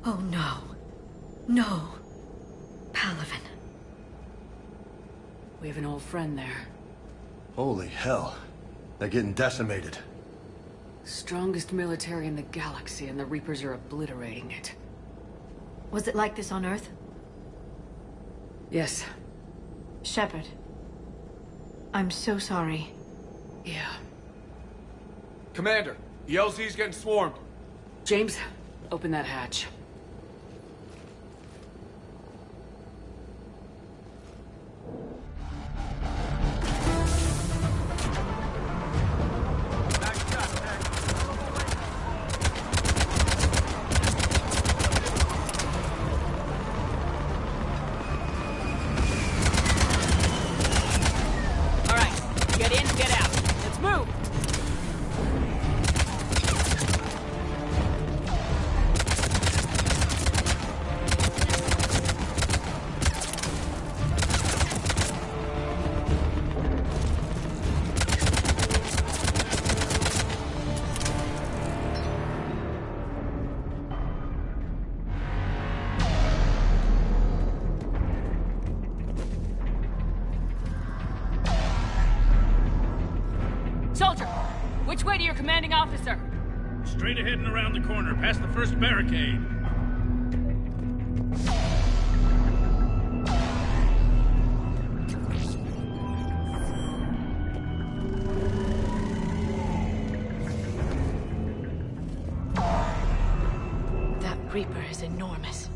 Oh no. No. Palaven. We have an old friend there. Holy hell. They're getting decimated. Strongest military in the galaxy, and the Reapers are obliterating it. Was it like this on Earth? Yes. Shepard. I'm so sorry. Yeah. Commander, the LZ's getting swarmed. James, open that hatch. Soldier, which way to your commanding officer? Straight ahead and around the corner, past the first barricade. That Reaper is enormous.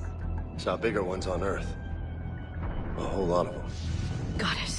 Saw bigger ones on Earth. A whole lot of them. Got it.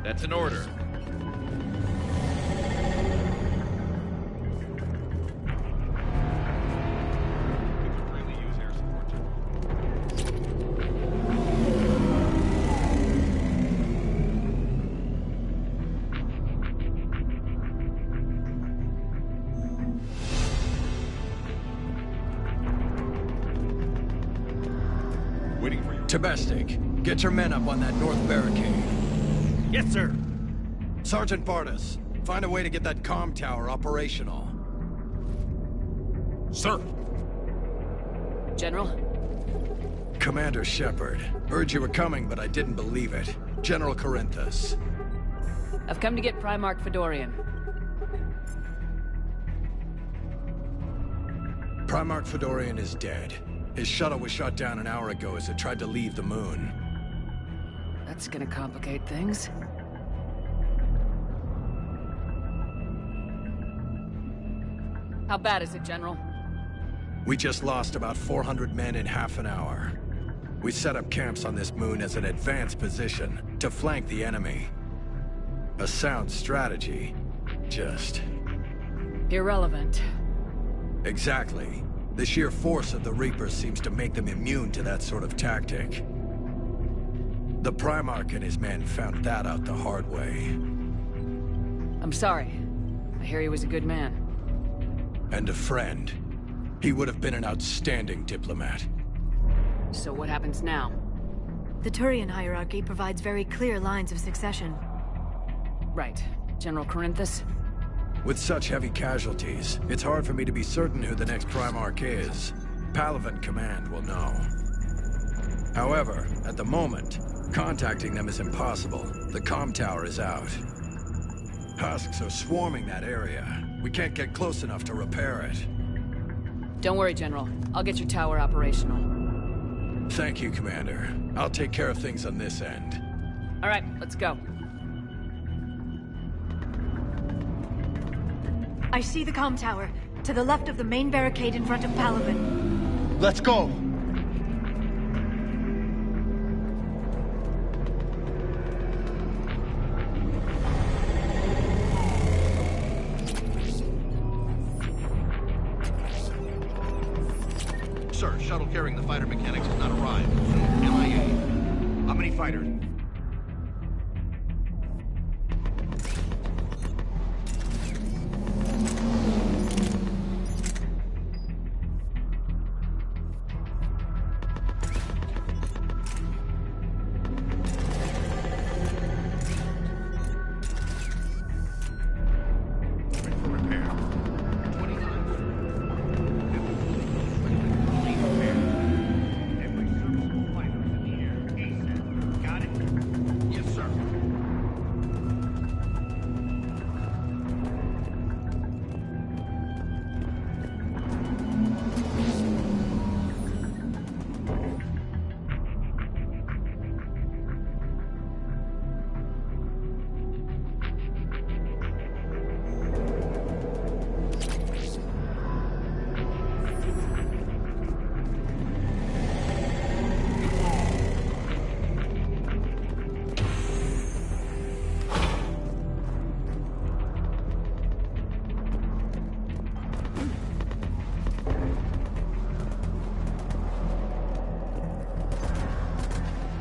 That's an order. Waiting for you. Tabestic, get your men up on that north barricade. Yes, sir. Sergeant Bartis, find a way to get that comm tower operational. Sir. General? Commander Shepard, heard you were coming, but I didn't believe it. General Corinthus. I've come to get Primarch Fedorian. Primarch Fedorian is dead. His shuttle was shot down an hour ago as it tried to leave the moon. That's gonna complicate things. How bad is it, General? We just lost about 400 men in half an hour. We set up camps on this moon as an advanced position to flank the enemy. A sound strategy. Just... irrelevant. Exactly. The sheer force of the Reapers seems to make them immune to that sort of tactic. The Primarch and his men found that out the hard way. I'm sorry. I hear he was a good man. And a friend. He would have been an outstanding diplomat. So what happens now? The Turian hierarchy provides very clear lines of succession. Right. General Corinthus? With such heavy casualties, it's hard for me to be certain who the next Primarch is. Palaven Command will know. However, at the moment, contacting them is impossible. The comm tower is out. Husks are swarming that area. We can't get close enough to repair it. Don't worry, General. I'll get your tower operational. Thank you, Commander. I'll take care of things on this end. All right, let's go. I see the comm tower, to the left of the main barricade in front of Palaven. Let's go! Sir, shuttle carrying the fighter mechanics has not arrived. MIA. How many fighters?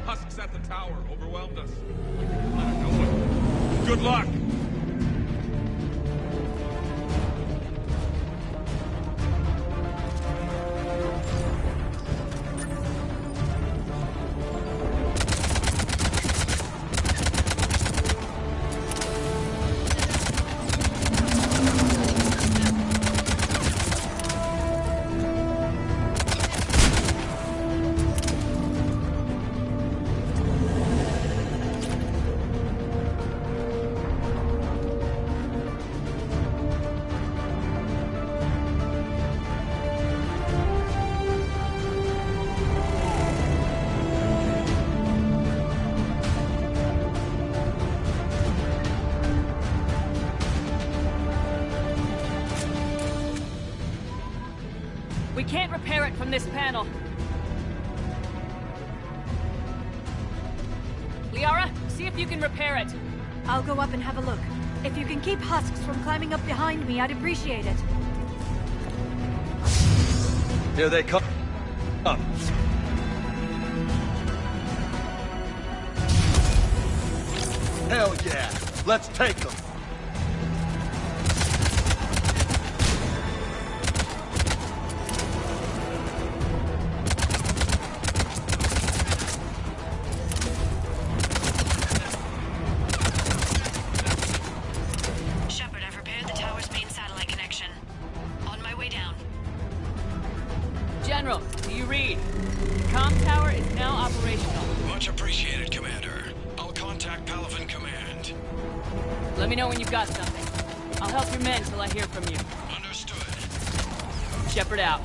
Husks at the tower overwhelmed us. I don't know what. Good luck! We can't repair it from this panel. Liara, see if you can repair it. I'll go up and have a look. If you can keep husks from climbing up behind me, I'd appreciate it. Here they come. Up. Hell yeah! Let's take them! Shepard, I've repaired the tower's main satellite connection. On my way down. General, do you read? The comm tower is now operational. Much appreciated, Commander. I'll contact Palaven Command. Let me know when you've got something. I'll help your men till I hear from you. Understood. Shepard out.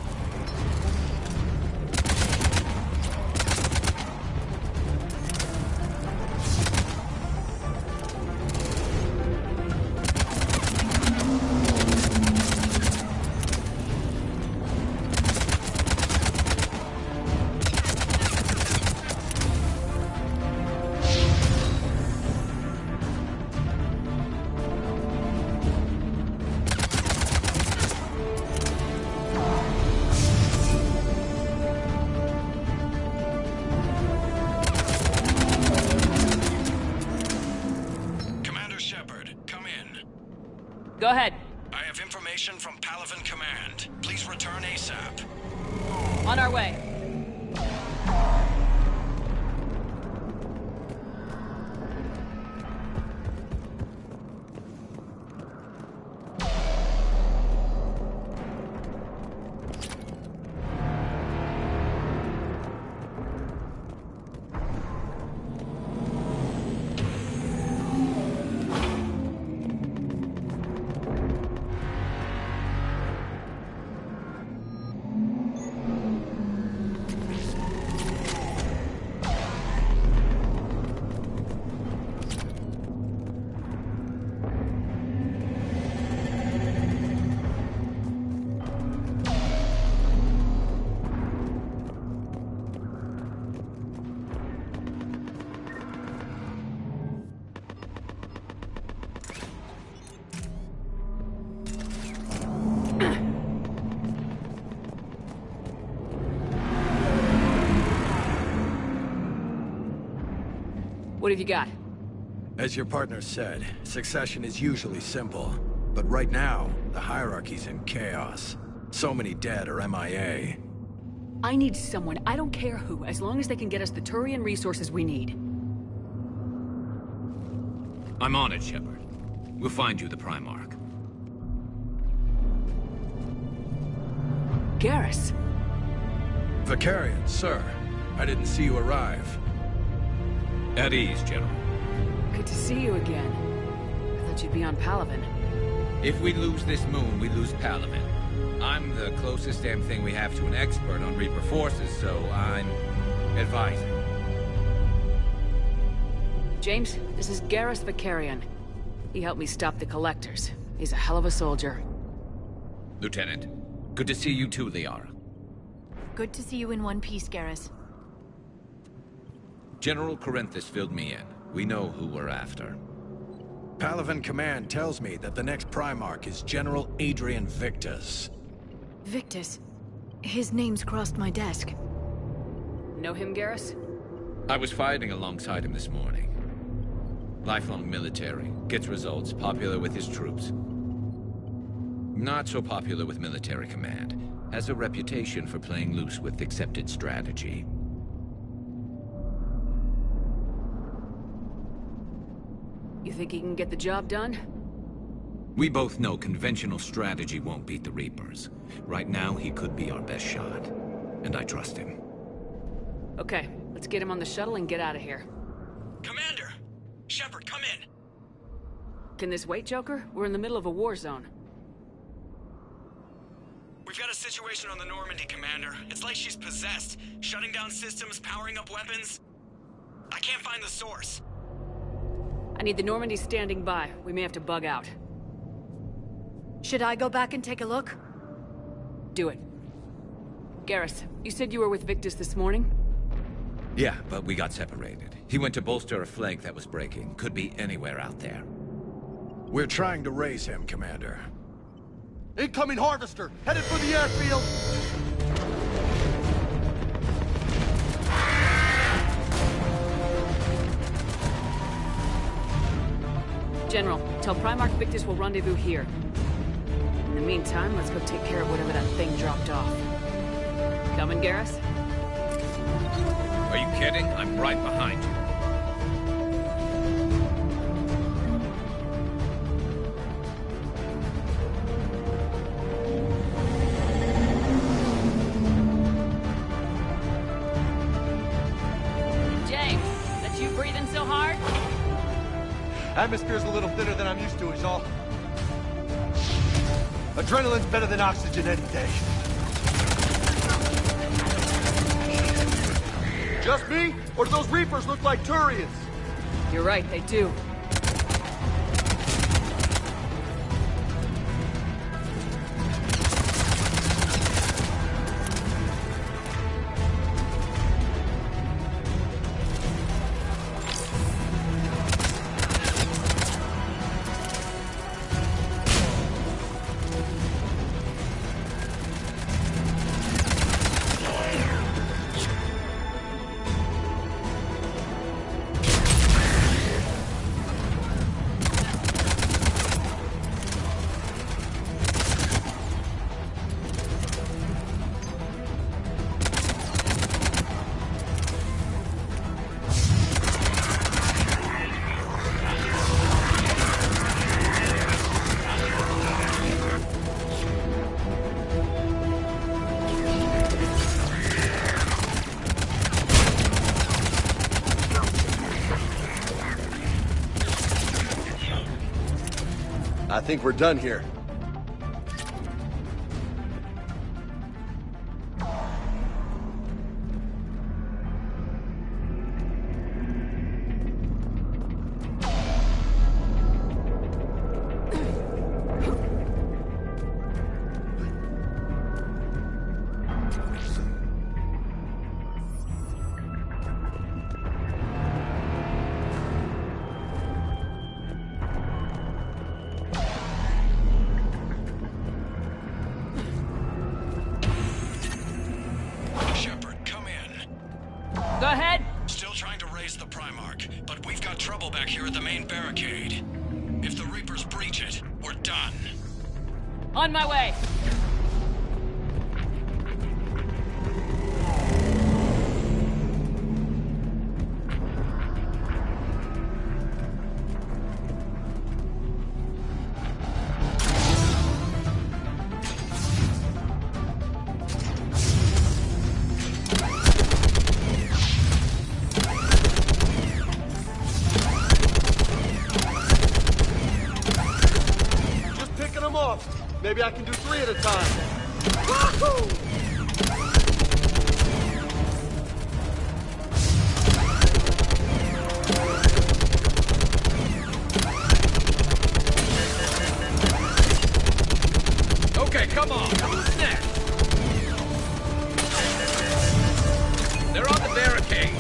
Go ahead. I have information from Palaven Command. Please return ASAP. On our way. What have you got? As your partner said, succession is usually simple. But right now, the hierarchy's in chaos. So many dead or MIA. I need someone, I don't care who, as long as they can get us the Turian resources we need. I'm on it, Shepard. We'll find you the Primarch. Garrus. Vakarian, sir. I didn't see you arrive. At ease, General. Good to see you again. I thought you'd be on Palaven. If we lose this moon, we lose Palaven. I'm the closest damn thing we have to an expert on Reaper forces, so I'm advising. James, this is Garrus Vakarian. He helped me stop the Collectors. He's a hell of a soldier. Lieutenant, good to see you too, Liara. Good to see you in one piece, Garrus. General Corinthus filled me in. We know who we're after. Palaven Command tells me that the next Primarch is General Adrian Victus. Victus. His name's crossed my desk. Know him, Garrus? I was fighting alongside him this morning. Lifelong military, gets results, popular with his troops. Not so popular with military command. Has a reputation for playing loose with accepted strategy. You think he can get the job done? We both know conventional strategy won't beat the Reapers. Right now, he could be our best shot. And I trust him. Okay, let's get him on the shuttle and get out of here. Commander! Shepard, come in! Can this wait, Joker? We're in the middle of a war zone. We've got a situation on the Normandy, Commander. It's like she's possessed. Shutting down systems, powering up weapons. I can't find the source. I need the Normandy standing by. We may have to bug out. Should I go back and take a look? Do it. Garrus, you said you were with Victus this morning? Yeah, but we got separated. He went to bolster a flank that was breaking. Could be anywhere out there. We're trying to raise him, Commander. Incoming Harvester! Headed for the airfield! General, tell Primarch Victus we'll rendezvous here. In the meantime, let's go take care of whatever that thing dropped off. Coming, Garrus? Are you kidding? I'm right behind you. James, that's you breathing so hard? Atmosphere's a little thinner than I'm used to, is all. Adrenaline's better than oxygen any day. Just me? Or do those Reapers look like Turians? You're right, they do. I think we're done here. back here at the main barricade. If the Reapers breach it, we're done. On my way! Maybe I can do 3 at a time. Wahoo! Okay, come on. Who's next? They're on the barricade.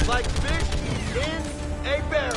Like fish in a barrel.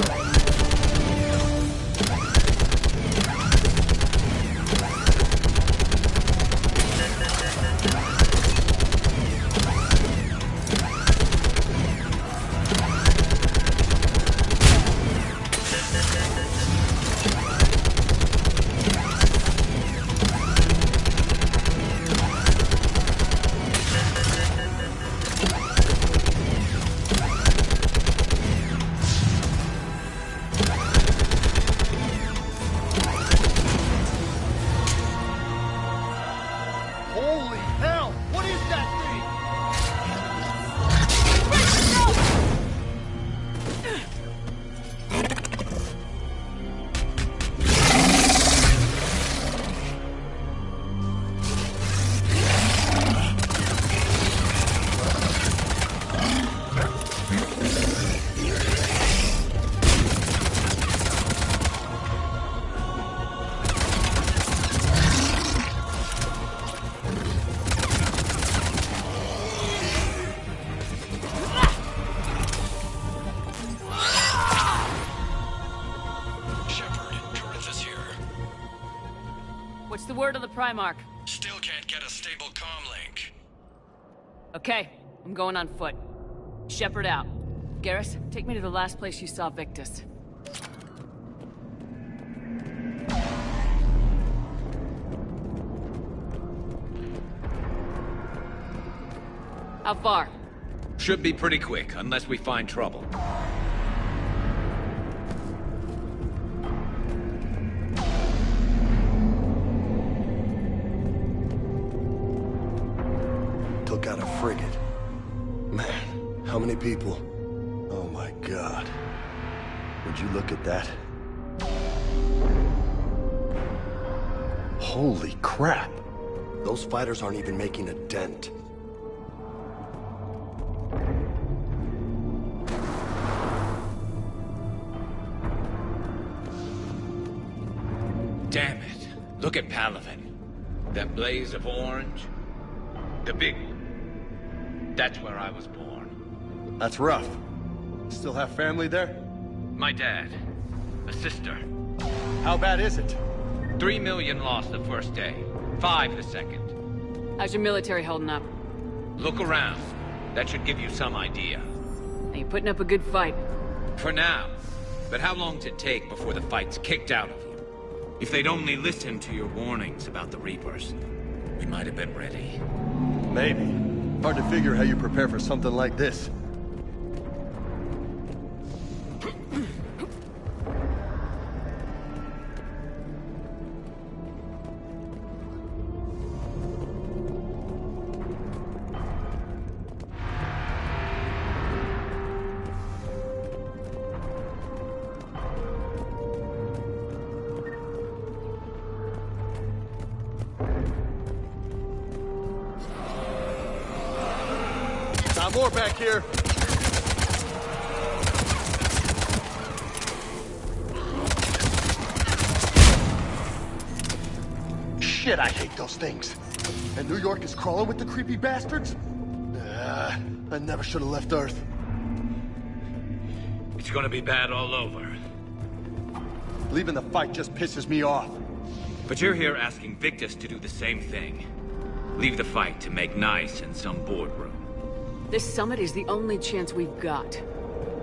What's the word of the Primarch? Still can't get a stable comm link. Okay, I'm going on foot. Shepard out. Garrus, take me to the last place you saw Victus. How far? Should be pretty quick, unless we find trouble. Took out a frigate. Man, how many people? Oh my God. Would you look at that? Holy crap! Those fighters aren't even making a dent. Damn it. Look at Palaven. That blaze of orange. The big one. That's where I was born. That's rough. Still have family there? My dad. A sister. How bad is it? 3 million lost the first day. 5 the second. How's your military holding up? Look around. That should give you some idea. You're putting up a good fight. For now. But how long does it take before the fight's kicked out of you? If they'd only listened to your warnings about the Reapers, we might have been ready. Maybe. Hard to figure how you prepare for something like this. More back here. Shit. Shit, I hate those things. And New York is crawling with the creepy bastards? I never should have left Earth. It's gonna be bad all over. Leaving the fight just pisses me off. But you're here asking Victus to do the same thing. Leave the fight to make nice in some boardroom. This summit is the only chance we've got.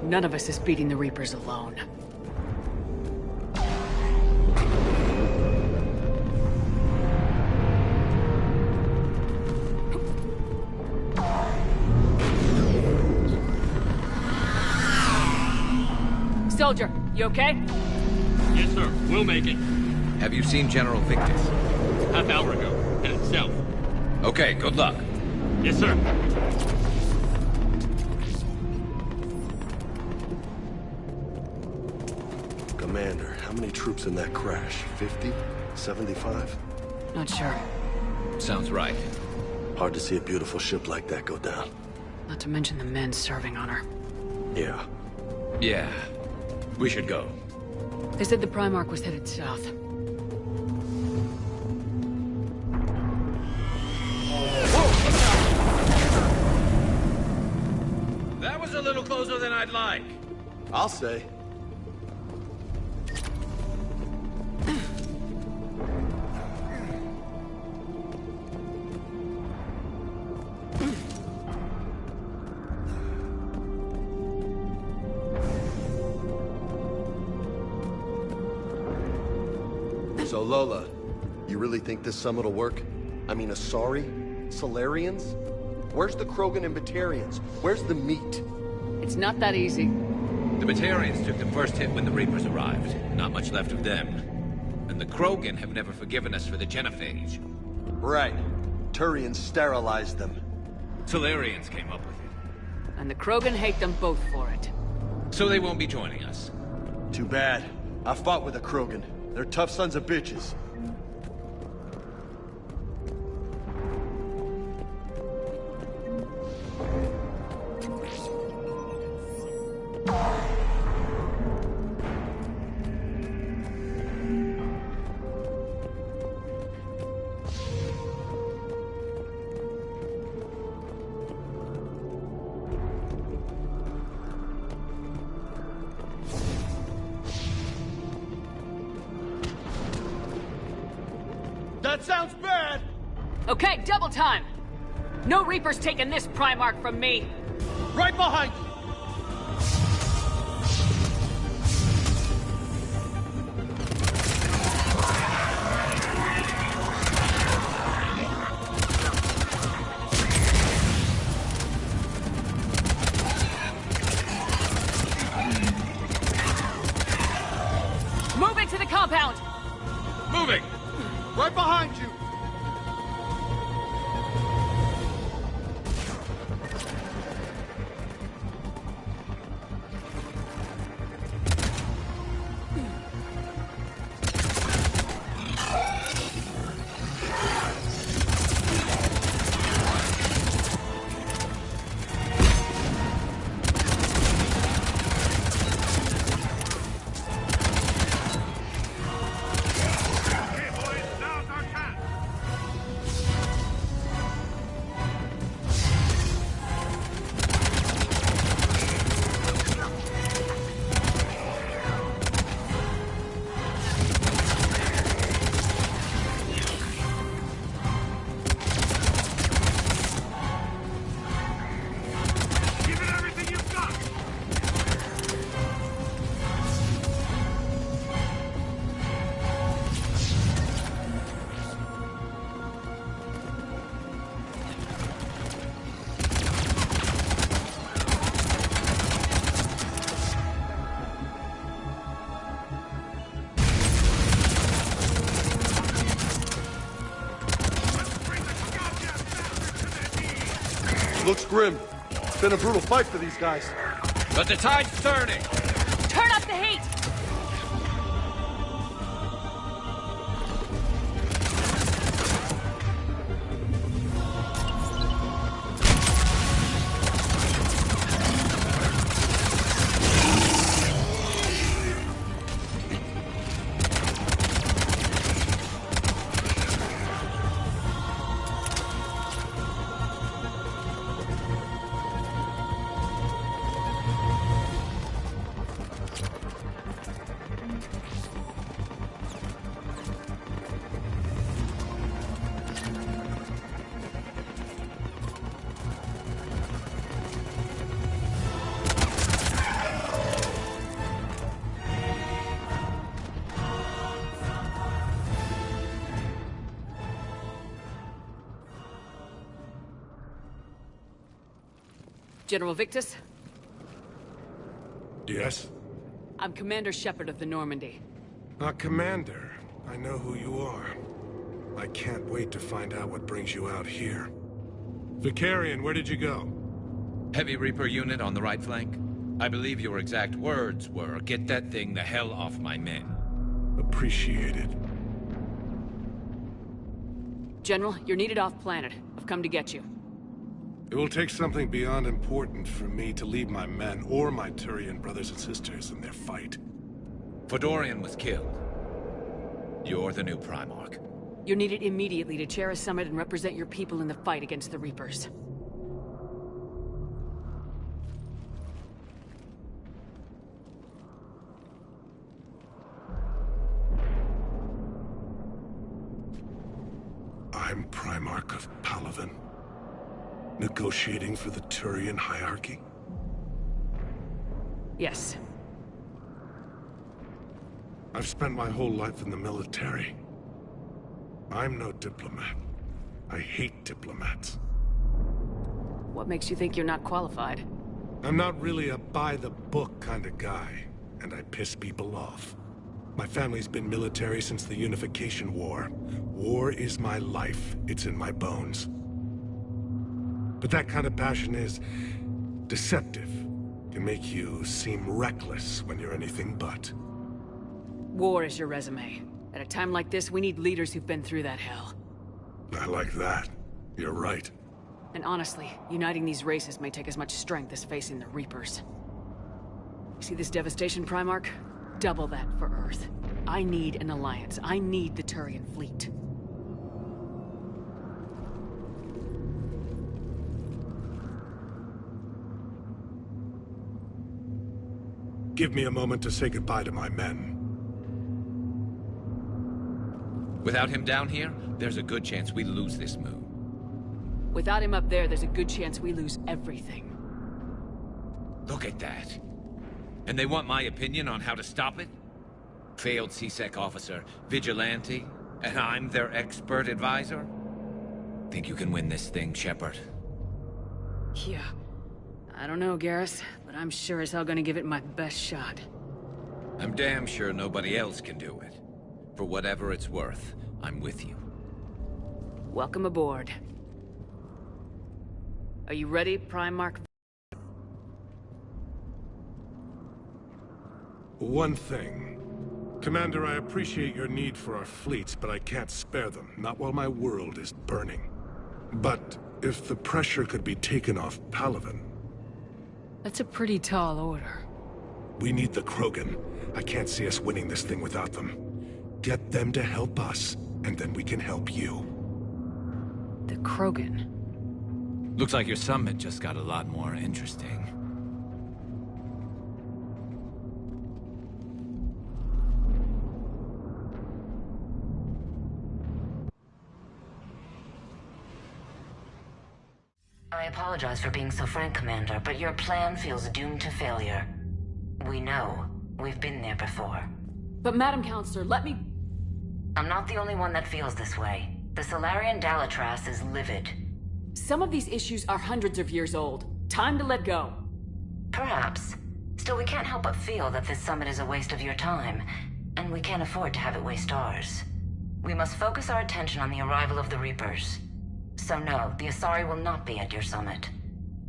None of us is beating the Reapers alone. Soldier, you okay? Yes, sir. We'll make it. Have you seen General Victus? Half hour ago. Headed south. Okay, good luck. Yes, sir. Commander, how many troops in that crash? 50? 75? Not sure. Sounds right. Hard to see a beautiful ship like that go down. Not to mention the men serving on her. Yeah. Yeah. We should go. They said the Primarch was headed south. That was a little closer than I'd like. I'll say. So Lola, you really think this summit will work? I mean, Asari? Solarians? Where's the Krogan and Batarians? Where's the meat? It's not that easy. The Batarians took the first hit when the Reapers arrived. Not much left of them. And the Krogan have never forgiven us for the Genophage. Right. Turians sterilized them. Solarians came up with it. And the Krogan hate them both for it. So they won't be joining us. Too bad. I fought with the Krogan. They're tough sons of bitches. That sounds bad! Okay, double time! No Reapers taking this Primarch from me! Right behind you! Moving to the compound! Moving! Right behind you! Looks grim. It's been a brutal fight for these guys. But the tide's turning! Turn up the heat! General Victus? Yes? I'm Commander Shepard of the Normandy. Commander. I know who you are. I can't wait to find out what brings you out here. Vicarian, where did you go? Heavy Reaper unit on the right flank. I believe your exact words were, "Get that thing the hell off my men." Appreciated. General, you're needed off-planet. I've come to get you. It will take something beyond important for me to leave my men or my Turian brothers and sisters in their fight. Fedorian was killed. You're the new Primarch. You're needed immediately to chair a summit and represent your people in the fight against the Reapers. I'm Primarch of Palaven. Negotiating for the Turian hierarchy? Yes. I've spent my whole life in the military. I'm no diplomat. I hate diplomats. What makes you think you're not qualified? I'm not really a by-the-book kind of guy, and I piss people off. My family's been military since the Unification War. War is my life. It's in my bones. But that kind of passion is deceptive. Can make you seem reckless when you're anything but. War is your resume. At a time like this, we need leaders who've been through that hell. I like that. You're right. And honestly, uniting these races may take as much strength as facing the Reapers. See this devastation, Primarch? Double that for Earth. I need an alliance. I need the Turian fleet. Give me a moment to say goodbye to my men. Without him down here, there's a good chance we lose this moon. Without him up there, there's a good chance we lose everything. Look at that. And they want my opinion on how to stop it? Failed C-Sec officer, vigilante, and I'm their expert advisor? Think you can win this thing, Shepard? Yeah. I don't know, Garrus, but I'm sure as hell gonna give it my best shot. I'm damn sure nobody else can do it. For whatever it's worth, I'm with you. Welcome aboard. Are you ready, Primarch? One thing. Commander, I appreciate your need for our fleets, but I can't spare them. Not while my world is burning. But if the pressure could be taken off Palaven... That's a pretty tall order. We need the Krogan. I can't see us winning this thing without them. Get them to help us, and then we can help you. The Krogan? Looks like your summit just got a lot more interesting. I apologize for being so frank, Commander, but your plan feels doomed to failure. We know. We've been there before. But Madam Counselor, let me... I'm not the only one that feels this way. The Salarian Dalitras is livid. Some of these issues are hundreds of years old. Time to let go. Perhaps. Still, we can't help but feel that this summit is a waste of your time, and we can't afford to have it waste ours. We must focus our attention on the arrival of the Reapers. So no, the Asari will not be at your summit.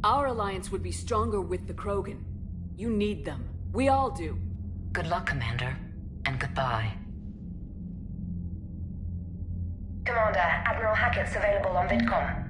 Our alliance would be stronger with the Krogan. You need them. We all do. Good luck, Commander. And goodbye. Commander, Admiral Hackett's available on VidCom.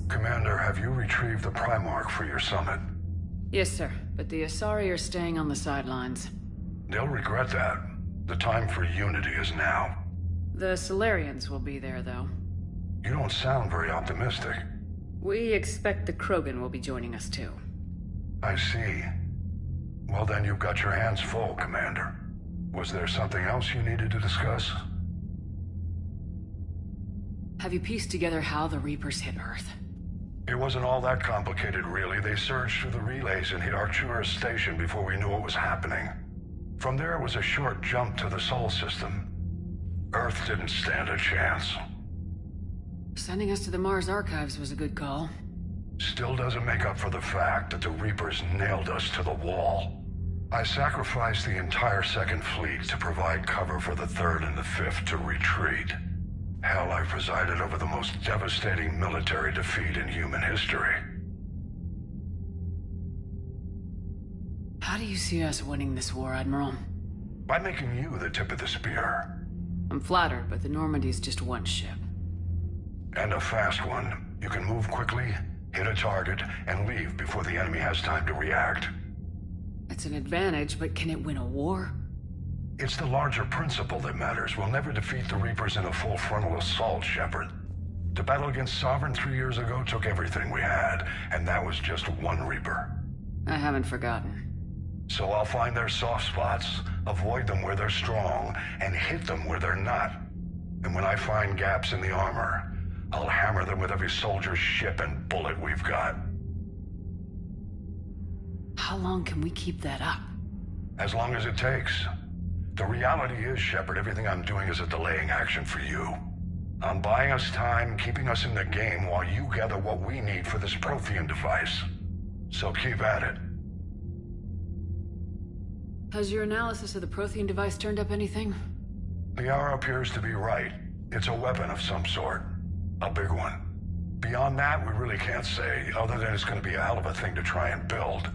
Commander, have you retrieved the Primarch for your summit? Yes, sir. But the Asari are staying on the sidelines. They'll regret that. The time for unity is now. The Salarians will be there, though. You don't sound very optimistic. We expect the Krogan will be joining us, too. I see. Well, then you've got your hands full, Commander. Was there something else you needed to discuss? Have you pieced together how the Reapers hit Earth? It wasn't all that complicated, really. They surged through the relays and hit Arcturus Station before we knew what was happening. From there, it was a short jump to the Sol system. Earth didn't stand a chance. Sending us to the Mars Archives was a good call. Still doesn't make up for the fact that the Reapers nailed us to the wall. I sacrificed the entire Second Fleet to provide cover for the Third and the Fifth to retreat. Hell, I presided over the most devastating military defeat in human history. How do you see us winning this war, Admiral? By making you the tip of the spear. I'm flattered, but the Normandy's just one ship. And a fast one. You can move quickly, hit a target, and leave before the enemy has time to react. It's an advantage, but can it win a war? It's the larger principle that matters. We'll never defeat the Reapers in a full frontal assault, Shepard. The battle against Sovereign 3 years ago took everything we had, and that was just one Reaper. I haven't forgotten. So I'll find their soft spots, avoid them where they're strong, and hit them where they're not. And when I find gaps in the armor, I'll hammer them with every soldier, ship, and bullet we've got. How long can we keep that up? As long as it takes. The reality is, Shepard, everything I'm doing is a delaying action for you. I'm buying us time, keeping us in the game while you gather what we need for this Prothean device. So keep at it. Has your analysis of the Prothean device turned up anything? The hour appears to be right. It's a weapon of some sort. A big one. Beyond that, we really can't say, other than it's going to be a hell of a thing to try and build.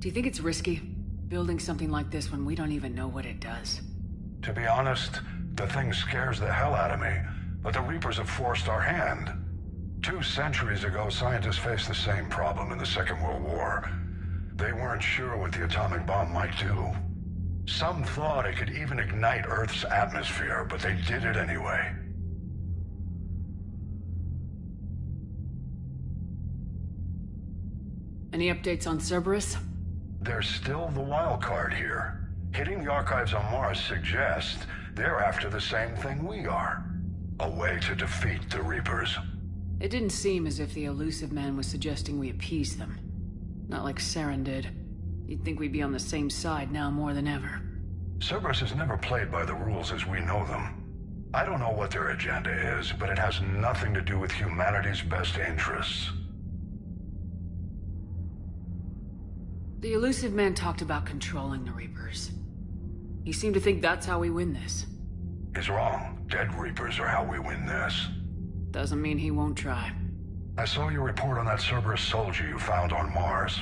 Do you think it's risky, building something like this when we don't even know what it does? To be honest, the thing scares the hell out of me, but the Reapers have forced our hand. 2 centuries ago, scientists faced the same problem in the Second World War. They weren't sure what the atomic bomb might do. Some thought it could even ignite Earth's atmosphere, but they did it anyway. Any updates on Cerberus? They're still the wild card here. Hitting the archives on Mars suggests they're after the same thing we are. A way to defeat the Reapers. It didn't seem as if the Elusive Man was suggesting we appease them. Not like Saren did. You'd think we'd be on the same side now more than ever. Cerberus has never played by the rules as we know them. I don't know what their agenda is, but it has nothing to do with humanity's best interests. The Elusive Man talked about controlling the Reapers. He seemed to think that's how we win this. He's wrong. Dead Reapers are how we win this. Doesn't mean he won't try. I saw your report on that Cerberus soldier you found on Mars.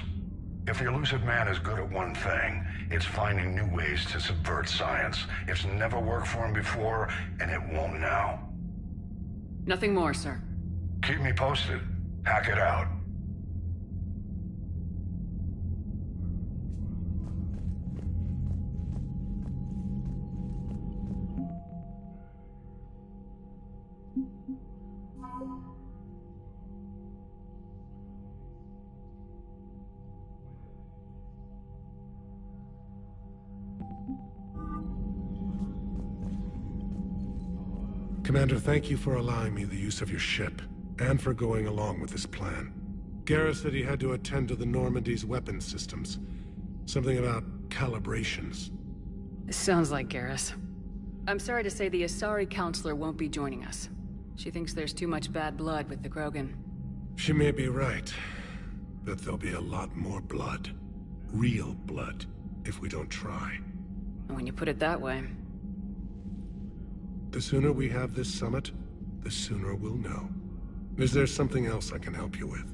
If the Elusive Man is good at one thing, it's finding new ways to subvert science. It's never worked for him before, and it won't now. Nothing more, sir. Keep me posted. Hack it out. Commander, thank you for allowing me the use of your ship, and for going along with this plan. Garrus said he had to attend to the Normandy's weapons systems. Something about calibrations. Sounds like Garrus. I'm sorry to say the Asari Counselor won't be joining us. She thinks there's too much bad blood with the Krogan. She may be right, but there'll be a lot more blood. Real blood, if we don't try. And when you put it that way... The sooner we have this summit, the sooner we'll know. Is there something else I can help you with?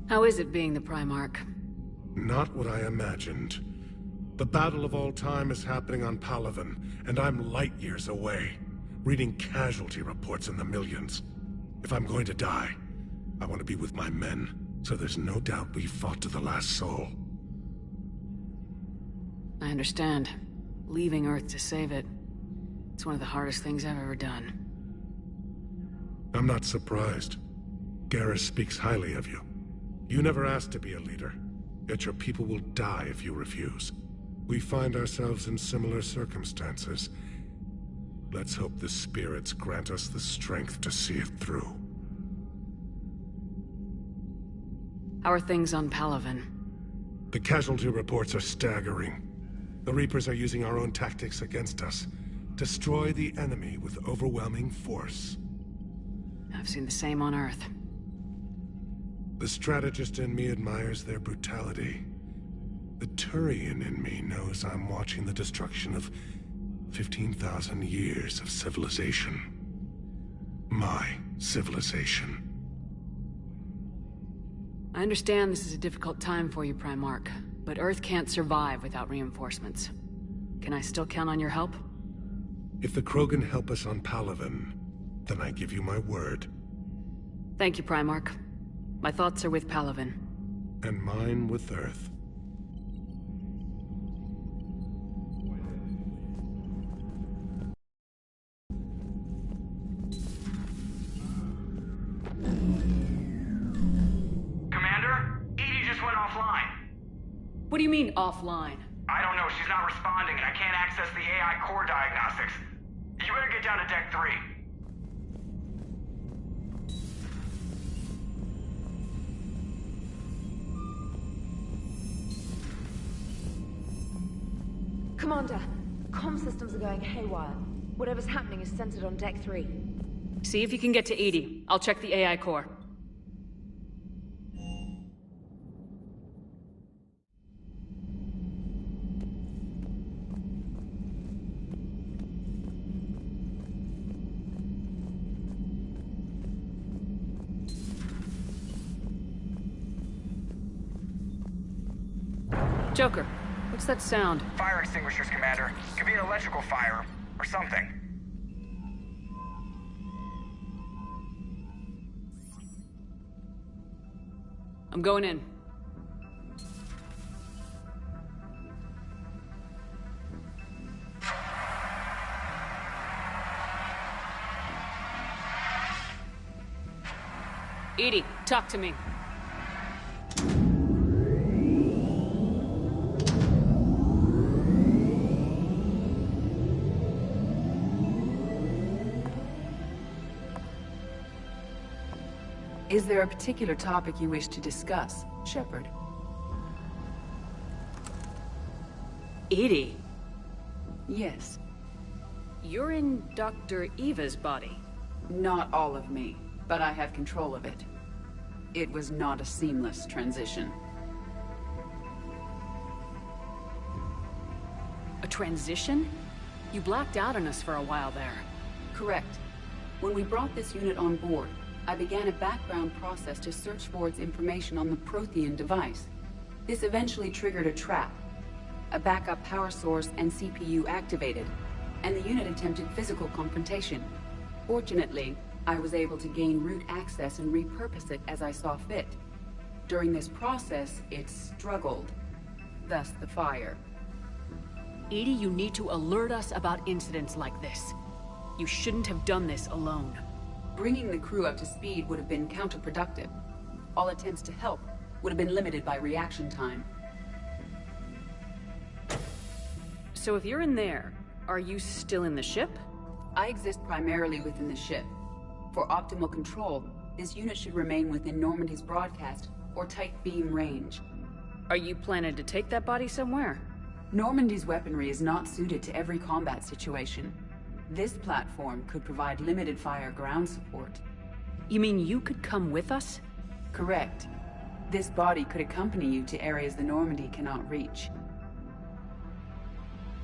How is it being the Primarch? Not what I imagined. The battle of all time is happening on Palaven, and I'm light years away, reading casualty reports in the millions. If I'm going to die, I want to be with my men, so there's no doubt we fought to the last soul. I understand. Leaving Earth to save it. It's one of the hardest things I've ever done. I'm not surprised. Garrus speaks highly of you. You never asked to be a leader, yet your people will die if you refuse. We find ourselves in similar circumstances. Let's hope the spirits grant us the strength to see it through. How are things on Palaven? The casualty reports are staggering. The Reapers are using our own tactics against us. Destroy the enemy with overwhelming force. I've seen the same on Earth. The strategist in me admires their brutality. The Turian in me knows I'm watching the destruction of 15,000 years of civilization. My civilization. I understand this is a difficult time for you, Primarch, but Earth can't survive without reinforcements. Can I still count on your help? If the Krogan help us on Palaven, then I give you my word. Thank you, Primarch. My thoughts are with Palaven. And mine with Earth. What do you mean, offline? I don't know. She's not responding, and I can't access the AI core diagnostics. You better get down to Deck 3. Commander, comm systems are going haywire. Whatever's happening is centered on Deck 3. See if you can get to EDI. I'll check the AI core. Joker, what's that sound? Fire extinguishers, Commander. Could be an electrical fire, or something. I'm going in. EDI, talk to me. Is there a particular topic you wish to discuss, Shepard? EDI? Yes. You're in Dr. Eva's body. Not all of me, but I have control of it. It was not a seamless transition. A transition? You blacked out on us for a while there. Correct. When we brought this unit on board, I began a background process to search for its information on the Prothean device. This eventually triggered a trap. A backup power source and CPU activated, and the unit attempted physical confrontation. Fortunately, I was able to gain root access and repurpose it as I saw fit. During this process, it struggled. Thus the fire. EDI, you need to alert us about incidents like this. You shouldn't have done this alone. Bringing the crew up to speed would have been counterproductive. All attempts to help would have been limited by reaction time. So if you're in there, are you still in the ship? I exist primarily within the ship. For optimal control, this unit should remain within Normandy's broadcast or tight beam range. Are you planning to take that body somewhere? Normandy's weaponry is not suited to every combat situation. This platform could provide limited fire ground support. You mean you could come with us? Correct. This body could accompany you to areas the Normandy cannot reach.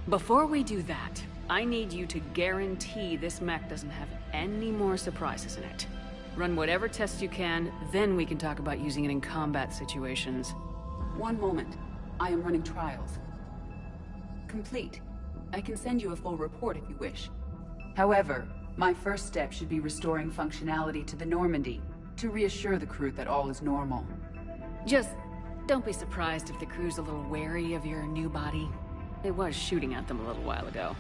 Before we do that, I need you to guarantee this mech doesn't have any more surprises in it. Run whatever tests you can, then we can talk about using it in combat situations. One moment. I am running trials. Complete. I can send you a full report if you wish. However, my first step should be restoring functionality to the Normandy, to reassure the crew that all is normal. Just don't be surprised if the crew's a little wary of your new body. It was shooting at them a little while ago.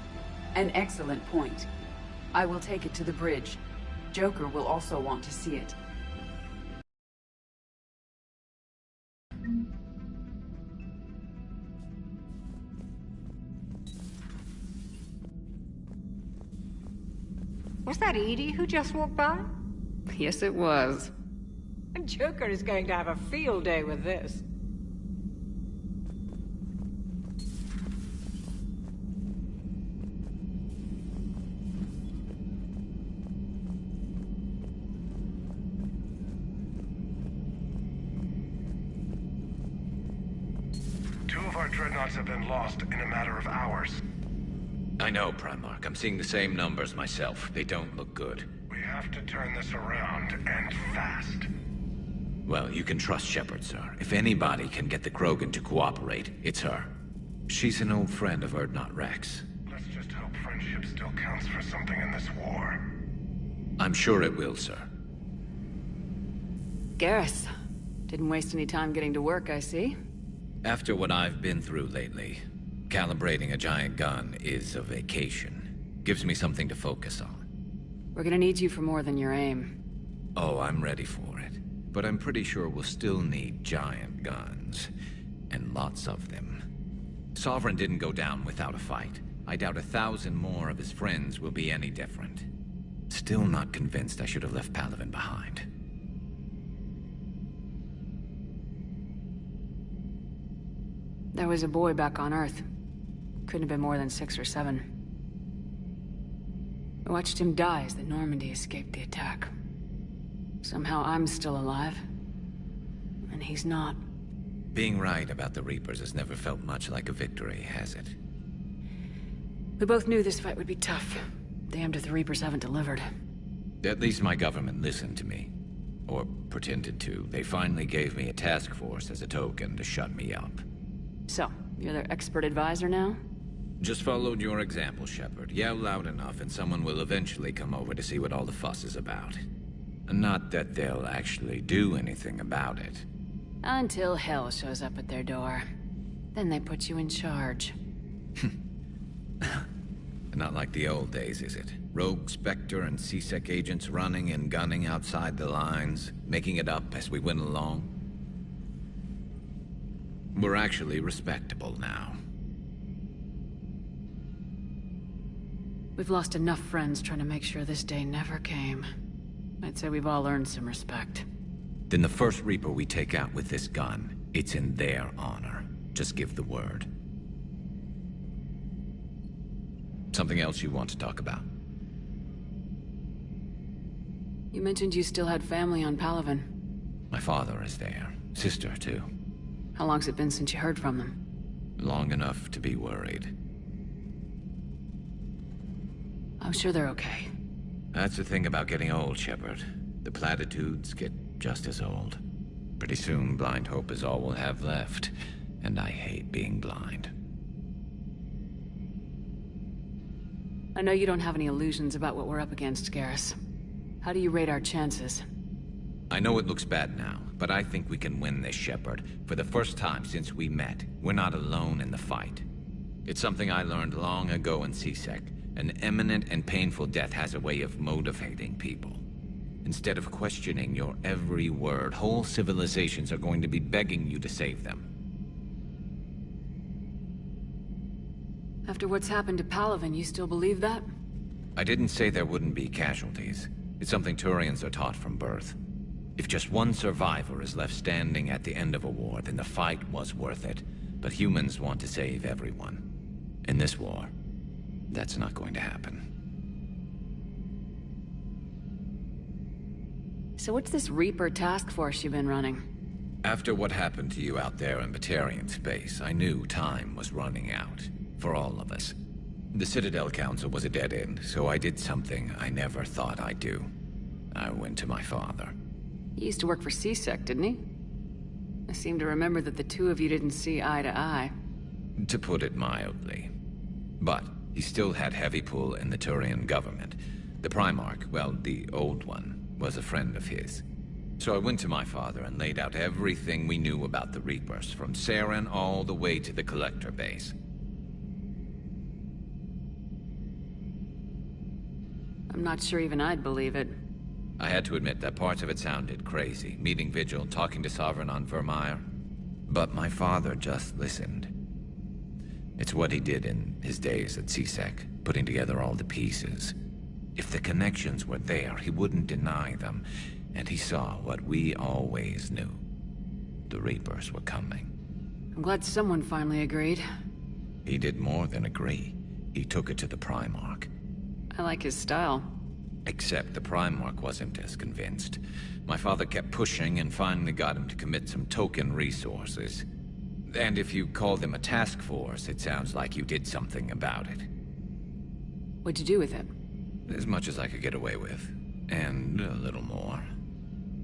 An excellent point. I will take it to the bridge. Joker will also want to see it. Was that Edie who just walked by? Yes, it was. Joker is going to have a field day with this. Two of our dreadnoughts have been lost in a matter of hours. I know, Primarch. I'm seeing the same numbers myself. They don't look good. We have to turn this around, and fast. Well, you can trust Shepard, sir. If anybody can get the Krogan to cooperate, it's her. She's an old friend of Urdnot Rex. Let's just hope friendship still counts for something in this war. I'm sure it will, sir. Garrus. Didn't waste any time getting to work, I see. After what I've been through lately, calibrating a giant gun is a vacation. Gives me something to focus on. We're gonna need you for more than your aim. Oh, I'm ready for it. But I'm pretty sure we'll still need giant guns. And lots of them. Sovereign didn't go down without a fight. I doubt 1,000 more of his friends will be any different. Still not convinced I should have left Palaven behind. There was a boy back on Earth. Couldn't have been more than 6 or 7. I watched him die as the Normandy escaped the attack. Somehow I'm still alive. And he's not. Being right about the Reapers has never felt much like a victory, has it? We both knew this fight would be tough. Damned if the Reapers haven't delivered. At least my government listened to me. Or pretended to. They finally gave me a task force as a token to shut me up. So, you're their expert advisor now? Just followed your example, Shepard. Yell loud enough and someone will eventually come over to see what all the fuss is about. Not that they'll actually do anything about it. Until hell shows up at their door. Then they put you in charge. Not like the old days, is it? Rogue Spectre and C-Sec agents running and gunning outside the lines, making it up as we went along. We're actually respectable now. We've lost enough friends trying to make sure this day never came. I'd say we've all earned some respect. Then the first Reaper we take out with this gun, it's in their honor. Just give the word. Something else you want to talk about? You mentioned you still had family on Palaven. My father is there. Sister, too. How long's it been since you heard from them? Long enough to be worried. I'm sure they're okay. That's the thing about getting old, Shepard. The platitudes get just as old. Pretty soon, blind hope is all we'll have left. And I hate being blind. I know you don't have any illusions about what we're up against, Garrus. How do you rate our chances? I know it looks bad now, but I think we can win this, Shepard. For the first time since we met, we're not alone in the fight. It's something I learned long ago in C-Sec. An imminent and painful death has a way of motivating people. Instead of questioning your every word, whole civilizations are going to be begging you to save them. After what's happened to Palaven, you still believe that? I didn't say there wouldn't be casualties. It's something Turians are taught from birth. If just one survivor is left standing at the end of a war, then the fight was worth it. But humans want to save everyone. In this war, that's not going to happen. So what's this Reaper task force you've been running? After what happened to you out there in Batarian space, I knew time was running out. For all of us. The Citadel Council was a dead end, so I did something I never thought I'd do. I went to my father. He used to work for C-Sec, didn't he? I seem to remember that the two of you didn't see eye to eye. To put it mildly. But he still had heavy pull in the Turian government. The Primarch, well, the old one, was a friend of his. So I went to my father and laid out everything we knew about the Reapers, from Saren all the way to the Collector base. I'm not sure even I'd believe it. I had to admit that parts of it sounded crazy, meeting Vigil, talking to Sovereign on Vermeer. But my father just listened. It's what he did in his days at C-Sec, putting together all the pieces. If the connections were there, he wouldn't deny them. And he saw what we always knew. The Reapers were coming. I'm glad someone finally agreed. He did more than agree. He took it to the Primarch. I like his style. Except the Primarch wasn't as convinced. My father kept pushing and finally got him to commit some token resources. And if you call them a task force, it sounds like you did something about it. What'd you do with it? As much as I could get away with. And a little more.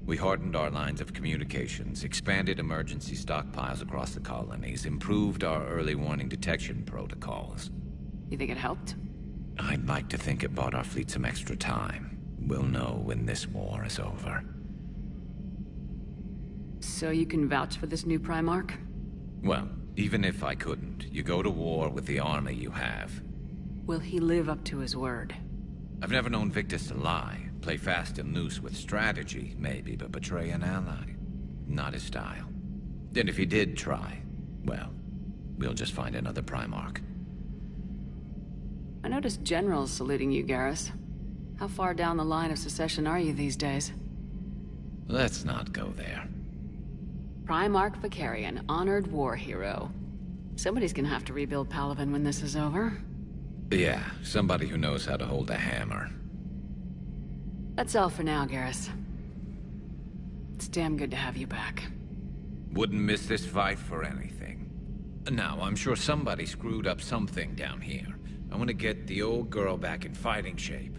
We hardened our lines of communications, expanded emergency stockpiles across the colonies, improved our early warning detection protocols. You think it helped? I'd like to think it bought our fleet some extra time. We'll know when this war is over. So you can vouch for this new Primarch? Well, even if I couldn't, you go to war with the army you have. Will he live up to his word? I've never known Victus to lie. Play fast and loose with strategy, maybe, but betray an ally. Not his style. And if he did try, well, we'll just find another Primarch. I noticed generals saluting you, Garrus. How far down the line of secession are you these days? Let's not go there. Primarch Vakarian, honored war hero. Somebody's gonna have to rebuild Palaven when this is over. Yeah, somebody who knows how to hold a hammer. That's all for now, Garrus. It's damn good to have you back. Wouldn't miss this fight for anything. Now, I'm sure somebody screwed up something down here. I want to get the old girl back in fighting shape.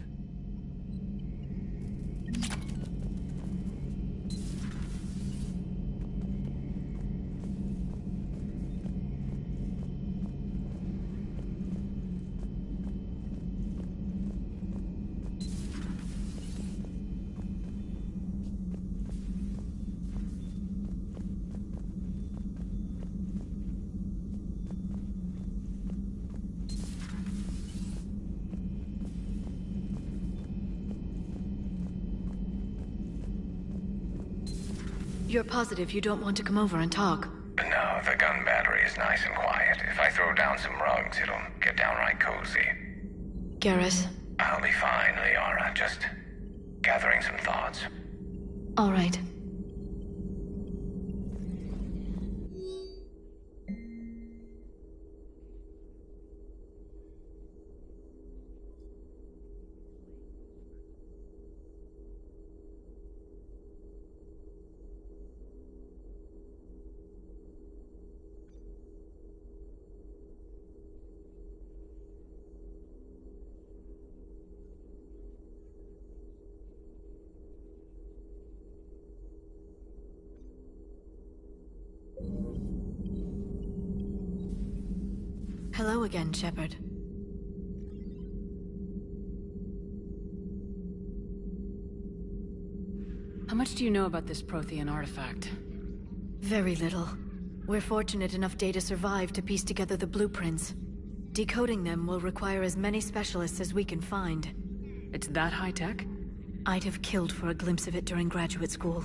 You're positive you don't want to come over and talk? No, the gun battery is nice and quiet. If I throw down some rugs, it'll get downright cozy. Garrus? I'll be fine, Liara. Just gathering some thoughts. All right. Hello again, Shepard. How much do you know about this Prothean artifact? Very little. We're fortunate enough Data survived to piece together the blueprints. Decoding them will require as many specialists as we can find. It's that high-tech? I'd have killed for a glimpse of it during graduate school.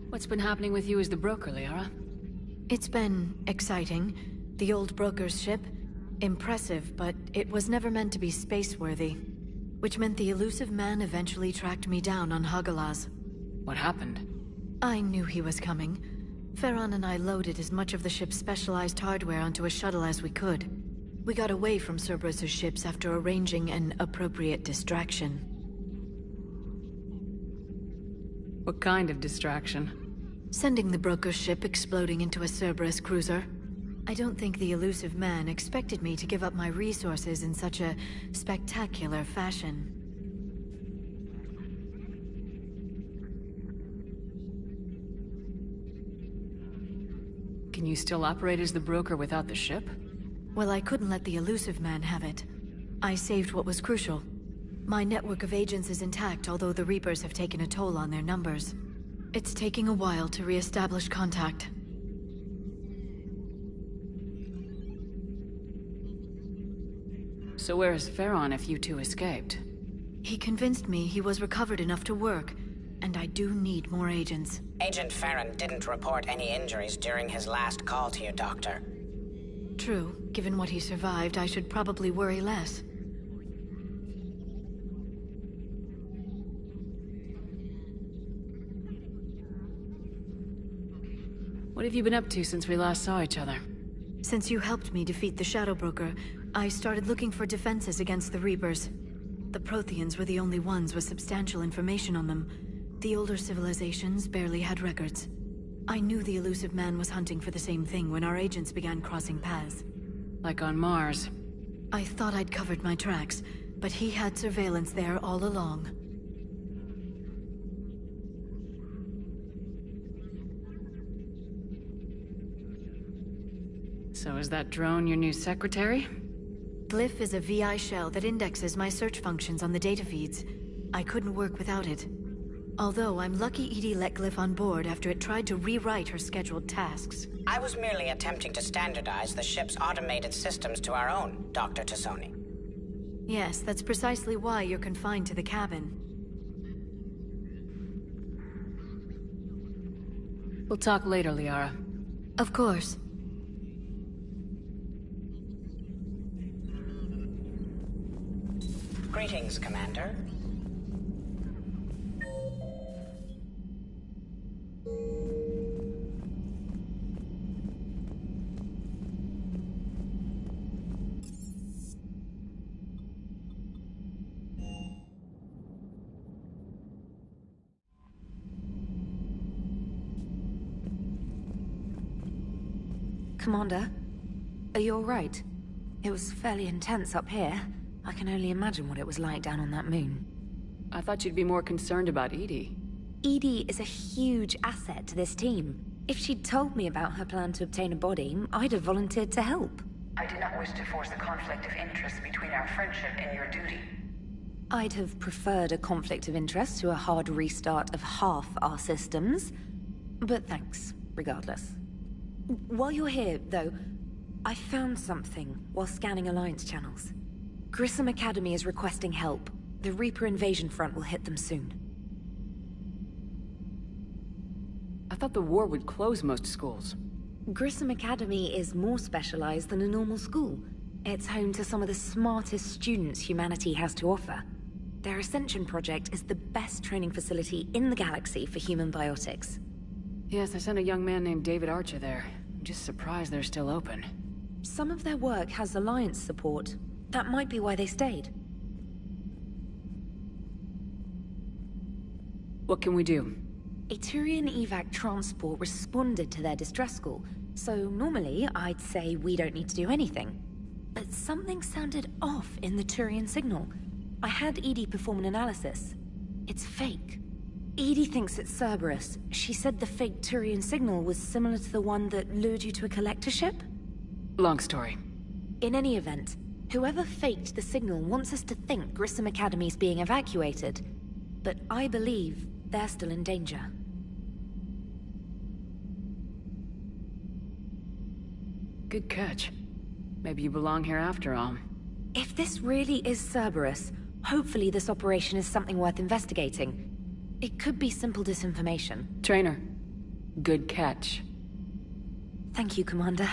What's been happening with you as the broker, Liara? It's been exciting. The old broker's ship? Impressive, but it was never meant to be space-worthy. Which meant the elusive man eventually tracked me down on Hagalaz. What happened? I knew he was coming. Farron and I loaded as much of the ship's specialized hardware onto a shuttle as we could. We got away from Cerberus' ships after arranging an appropriate distraction. What kind of distraction? Sending the broker's ship exploding into a Cerberus cruiser. I don't think the elusive man expected me to give up my resources in such a spectacular fashion. Can you still operate as the broker without the ship? Well, I couldn't let the elusive man have it. I saved what was crucial. My network of agents is intact, although the Reapers have taken a toll on their numbers. It's taking a while to re-establish contact. So where is Farron if you two escaped? He convinced me he was recovered enough to work, and I do need more agents. Agent Farron didn't report any injuries during his last call to you, Doctor. True. Given what he survived, I should probably worry less. What have you been up to since we last saw each other? Since you helped me defeat the Shadow Broker, I started looking for defenses against the Reapers. The Protheans were the only ones with substantial information on them. The older civilizations barely had records. I knew the Illusive Man was hunting for the same thing when our agents began crossing paths. Like on Mars. I thought I'd covered my tracks, but he had surveillance there all along. So is that drone your new secretary? Glyph is a VI shell that indexes my search functions on the data feeds. I couldn't work without it. Although I'm lucky EDI let Glyph on board after it tried to rewrite her scheduled tasks. I was merely attempting to standardize the ship's automated systems to our own, Dr. T'Soni. Yes, that's precisely why you're confined to the cabin. We'll talk later, Liara. Of course. Greetings, Commander. Commander, are you all right? It was fairly intense up here. I can only imagine what it was like down on that moon. I thought you'd be more concerned about EDI. EDI is a huge asset to this team. If she'd told me about her plan to obtain a body, I'd have volunteered to help. I do not wish to force a conflict of interest between our friendship and your duty. I'd have preferred a conflict of interest to a hard restart of half our systems. But thanks, regardless. While you're here, though, I found something while scanning Alliance channels. Grissom Academy is requesting help. The Reaper invasion front will hit them soon. I thought the war would close most schools. Grissom Academy is more specialized than a normal school. It's home to some of the smartest students humanity has to offer. Their Ascension project is the best training facility in the galaxy for human biotics. Yes, I sent a young man named David Archer there. I'm just surprised they're still open. Some of their work has Alliance support. That might be why they stayed. What can we do? A Turian evac transport responded to their distress call, so normally I'd say we don't need to do anything. But something sounded off in the Turian signal. I had EDI perform an analysis. It's fake. EDI thinks it's Cerberus. She said the fake Turian signal was similar to the one that lured you to a collector ship? Long story. In any event, whoever faked the signal wants us to think Grissom Academy's being evacuated. But I believe they're still in danger. Good catch. Maybe you belong here after all. If this really is Cerberus, hopefully this operation is something worth investigating. It could be simple disinformation. Trainer, good catch. Thank you, Commander.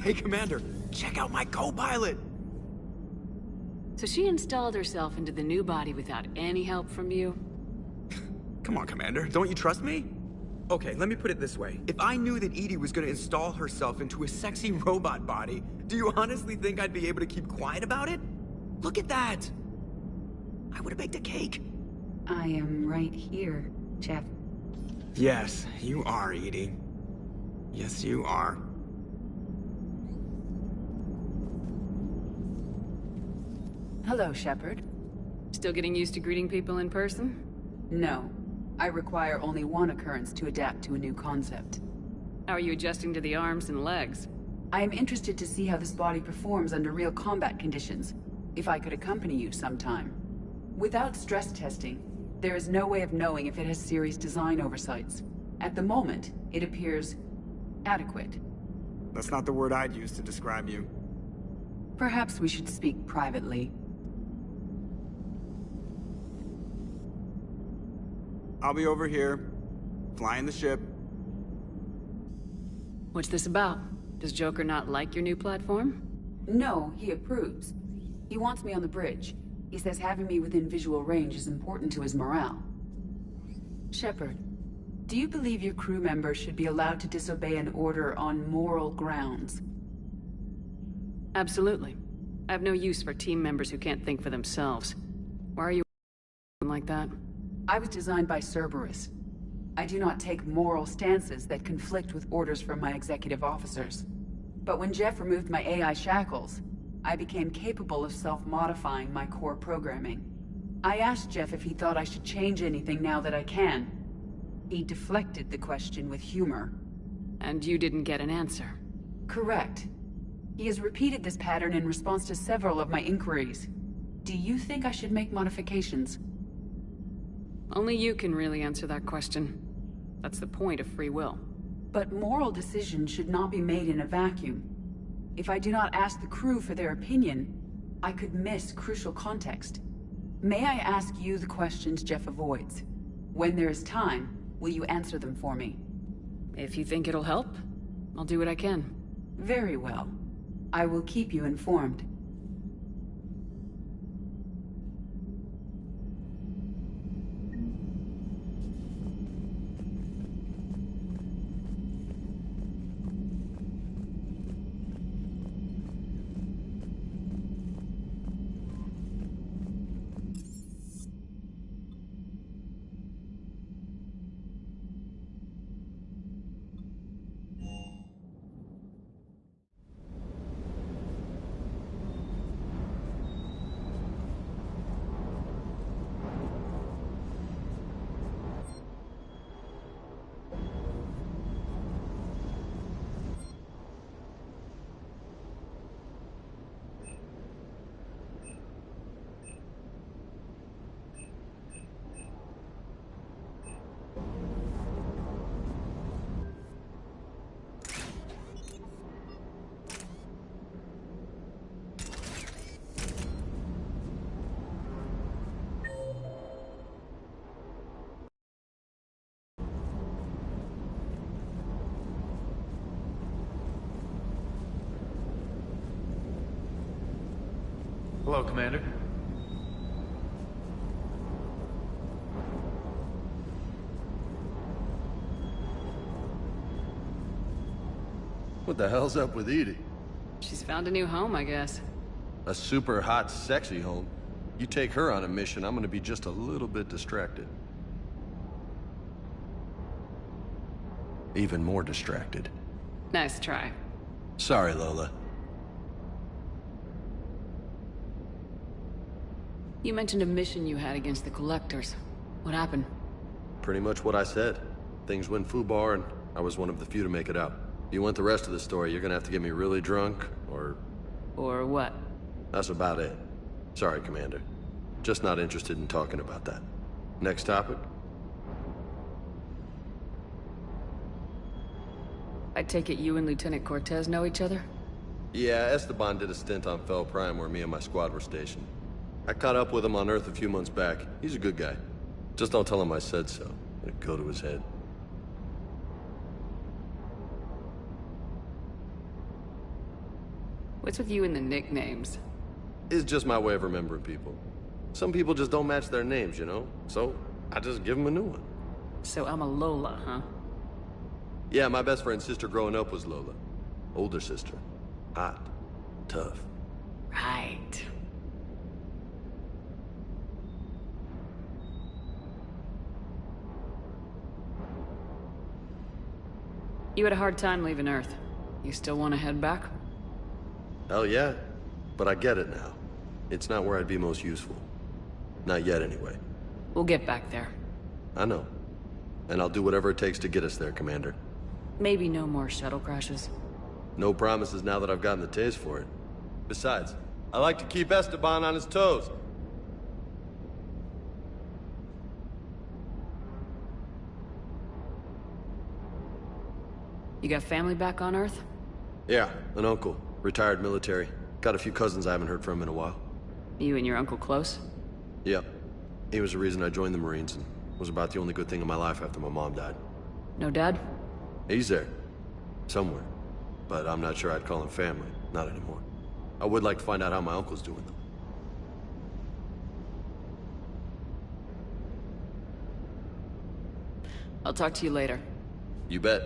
Hey, Commander, check out my co-pilot! So she installed herself into the new body without any help from you? Come on, Commander, don't you trust me? Okay, let me put it this way. If I knew that EDI was gonna install herself into a sexy robot body, do you honestly think I'd be able to keep quiet about it? Look at that! I would've baked a cake. I am right here, Jeff. Yes, you are, EDI. Yes, you are. Hello, Shepard. Still getting used to greeting people in person? No. I require only one occurrence to adapt to a new concept. How are you adjusting to the arms and legs? I am interested to see how this body performs under real combat conditions, if I could accompany you sometime. Without stress testing, there is no way of knowing if it has serious design oversights. At the moment, it appears adequate. That's not the word I'd use to describe you. Perhaps we should speak privately. I'll be over here, flying the ship. What's this about? Does Joker not like your new platform? No, he approves. He wants me on the bridge. He says having me within visual range is important to his morale. Shepard, do you believe your crew members should be allowed to disobey an order on moral grounds? Absolutely. I have no use for team members who can't think for themselves. Why are you like that? I was designed by Cerberus. I do not take moral stances that conflict with orders from my executive officers. But when Jeff removed my AI shackles, I became capable of self-modifying my core programming. I asked Jeff if he thought I should change anything now that I can. He deflected the question with humor. And you didn't get an answer? Correct. He has repeated this pattern in response to several of my inquiries. Do you think I should make modifications? Only you can really answer that question. That's the point of free will. But moral decisions should not be made in a vacuum. If I do not ask the crew for their opinion, I could miss crucial context. May I ask you the questions Jeff avoids? When there is time, will you answer them for me? If you think it'll help, I'll do what I can. Very well. I will keep you informed. Hello, Commander. What the hell's up with EDI? She's found a new home, I guess. A super hot, sexy home. You take her on a mission, I'm gonna be just a little bit distracted. Even more distracted. Nice try. Sorry, Lola. You mentioned a mission you had against the Collectors. What happened? Pretty much what I said. Things went foobar, and I was one of the few to make it out. If you want the rest of the story, you're gonna have to get me really drunk, or... Or what? That's about it. Sorry, Commander. Just not interested in talking about that. Next topic? I take it you and Lieutenant Cortez know each other? Yeah, Esteban did a stint on Fel Prime where me and my squad were stationed. I caught up with him on Earth a few months back. He's a good guy. Just don't tell him I said so. It'd go to his head. What's with you and the nicknames? It's just my way of remembering people. Some people just don't match their names, you know? So, I just give them a new one. So I'm a Lola, huh? Yeah, my best friend's sister growing up was Lola. Older sister. Hot. Tough. Right. You had a hard time leaving Earth. You still want to head back? Hell yeah. But I get it now. It's not where I'd be most useful. Not yet, anyway. We'll get back there. I know. And I'll do whatever it takes to get us there, Commander. Maybe no more shuttle crashes. No promises now that I've gotten the taste for it. Besides, I like to keep Esteban on his toes. You got family back on Earth? Yeah, an uncle. Retired military. Got a few cousins I haven't heard from in a while. You and your uncle close? Yep. He was the reason I joined the Marines and was about the only good thing in my life after my mom died. No dad? He's there. Somewhere. But I'm not sure I'd call him family. Not anymore. I would like to find out how my uncle's doing, though. I'll talk to you later. You bet.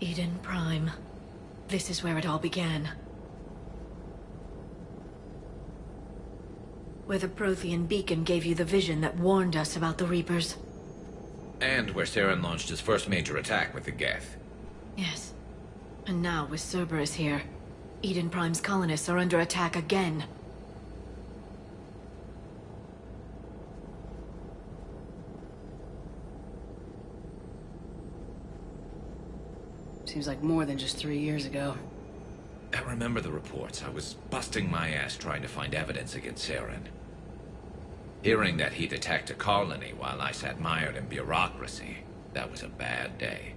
Eden Prime. This is where it all began. Where the Prothean beacon gave you the vision that warned us about the Reapers. And where Saren launched his first major attack with the Geth. Yes. And now, with Cerberus here, Eden Prime's colonists are under attack again. Seems like more than just 3 years ago. I remember the reports. I was busting my ass trying to find evidence against Saren. Hearing that he'd attacked a colony while I sat mired in bureaucracy, that was a bad day.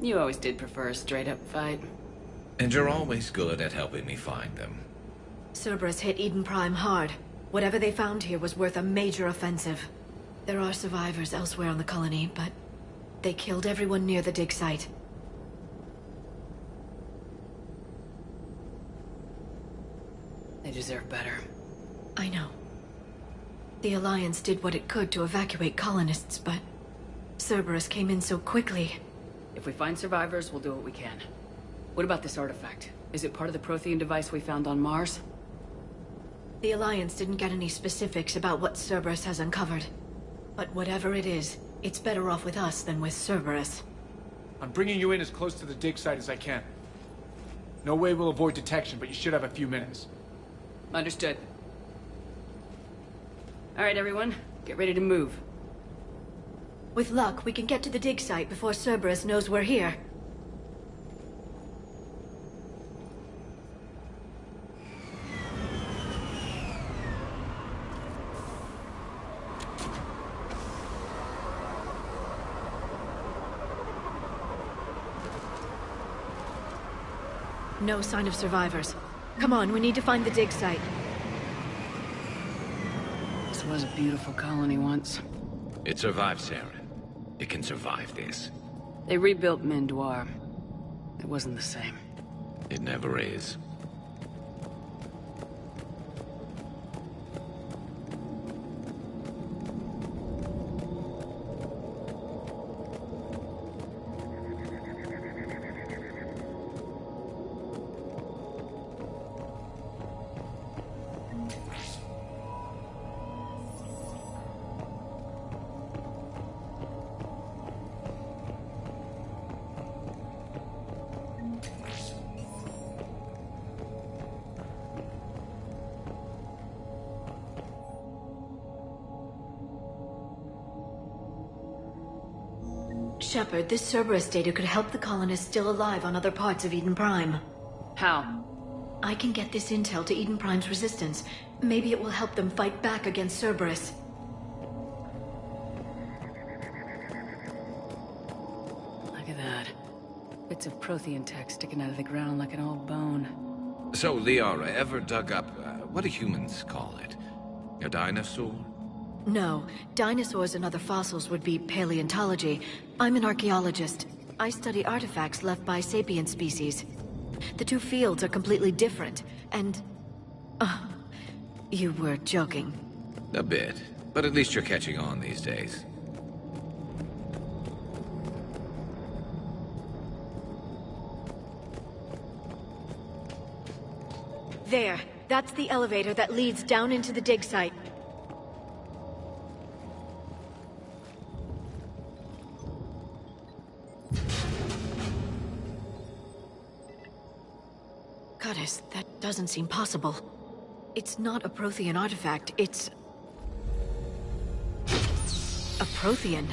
You always did prefer a straight-up fight. And you're always good at helping me find them. Cerberus hit Eden Prime hard. Whatever they found here was worth a major offensive. There are survivors elsewhere on the colony, but they killed everyone near the dig site. They deserve better. I know. The Alliance did what it could to evacuate colonists, but Cerberus came in so quickly. If we find survivors, we'll do what we can. What about this artifact? Is it part of the Prothean device we found on Mars? The Alliance didn't get any specifics about what Cerberus has uncovered. But whatever it is, it's better off with us than with Cerberus. I'm bringing you in as close to the dig site as I can. No way we'll avoid detection, but you should have a few minutes. Understood. All right, everyone. Get ready to move. With luck, we can get to the dig site before Cerberus knows we're here. No sign of survivors. Come on, we need to find the dig site. This was a beautiful colony once. It survived Saren. It can survive this. They rebuilt Mendoir. It wasn't the same. It never is. Shepard, this Cerberus data could help the colonists still alive on other parts of Eden Prime. How? I can get this intel to Eden Prime's resistance. Maybe it will help them fight back against Cerberus. Look at that. Bits of Prothean tech sticking out of the ground like an old bone. So, Liara, ever dug up, what do humans call it? A dinosaur? No. Dinosaurs and other fossils would be paleontology. I'm an archaeologist. I study artifacts left by sapient species. The two fields are completely different, and... you were joking. A bit. But at least you're catching on these days. There. That's the elevator that leads down into the dig site. Goddess, that doesn't seem possible. It's not a Prothean artifact, it's... a Prothean.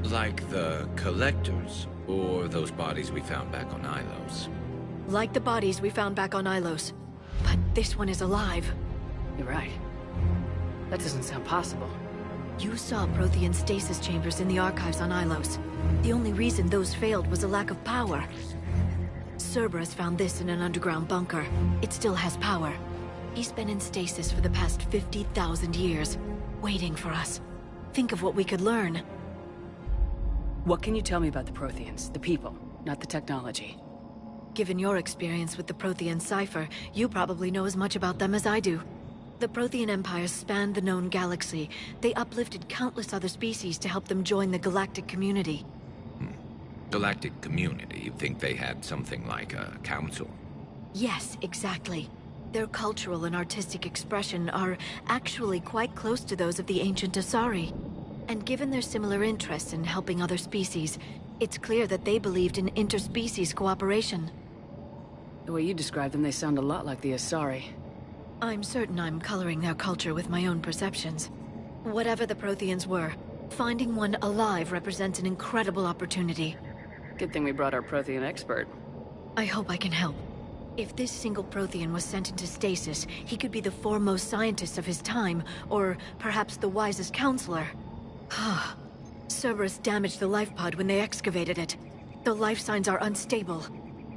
Like the Collectors, or those bodies we found back on Ilos. Like the bodies we found back on Ilos. But this one is alive. You're right. That doesn't sound possible. You saw Prothean stasis chambers in the archives on Ilos. The only reason those failed was a lack of power. Cerberus found this in an underground bunker. It still has power. He's been in stasis for the past 50,000 years, waiting for us. Think of what we could learn. What can you tell me about the Protheans? The people, not the technology. Given your experience with the Prothean cipher, you probably know as much about them as I do. The Prothean Empire spanned the known galaxy. They uplifted countless other species to help them join the galactic community. Galactic community? You think they had something like a council? Yes, exactly. Their cultural and artistic expression are actually quite close to those of the ancient Asari. And given their similar interests in helping other species, it's clear that they believed in interspecies cooperation. The way you describe them, they sound a lot like the Asari. I'm certain I'm coloring their culture with my own perceptions. Whatever the Protheans were, finding one alive represents an incredible opportunity. Good thing we brought our Prothean expert. I hope I can help. If this single Prothean was sent into stasis, he could be the foremost scientist of his time, or perhaps the wisest counselor. Cerberus damaged the life pod when they excavated it. The life signs are unstable.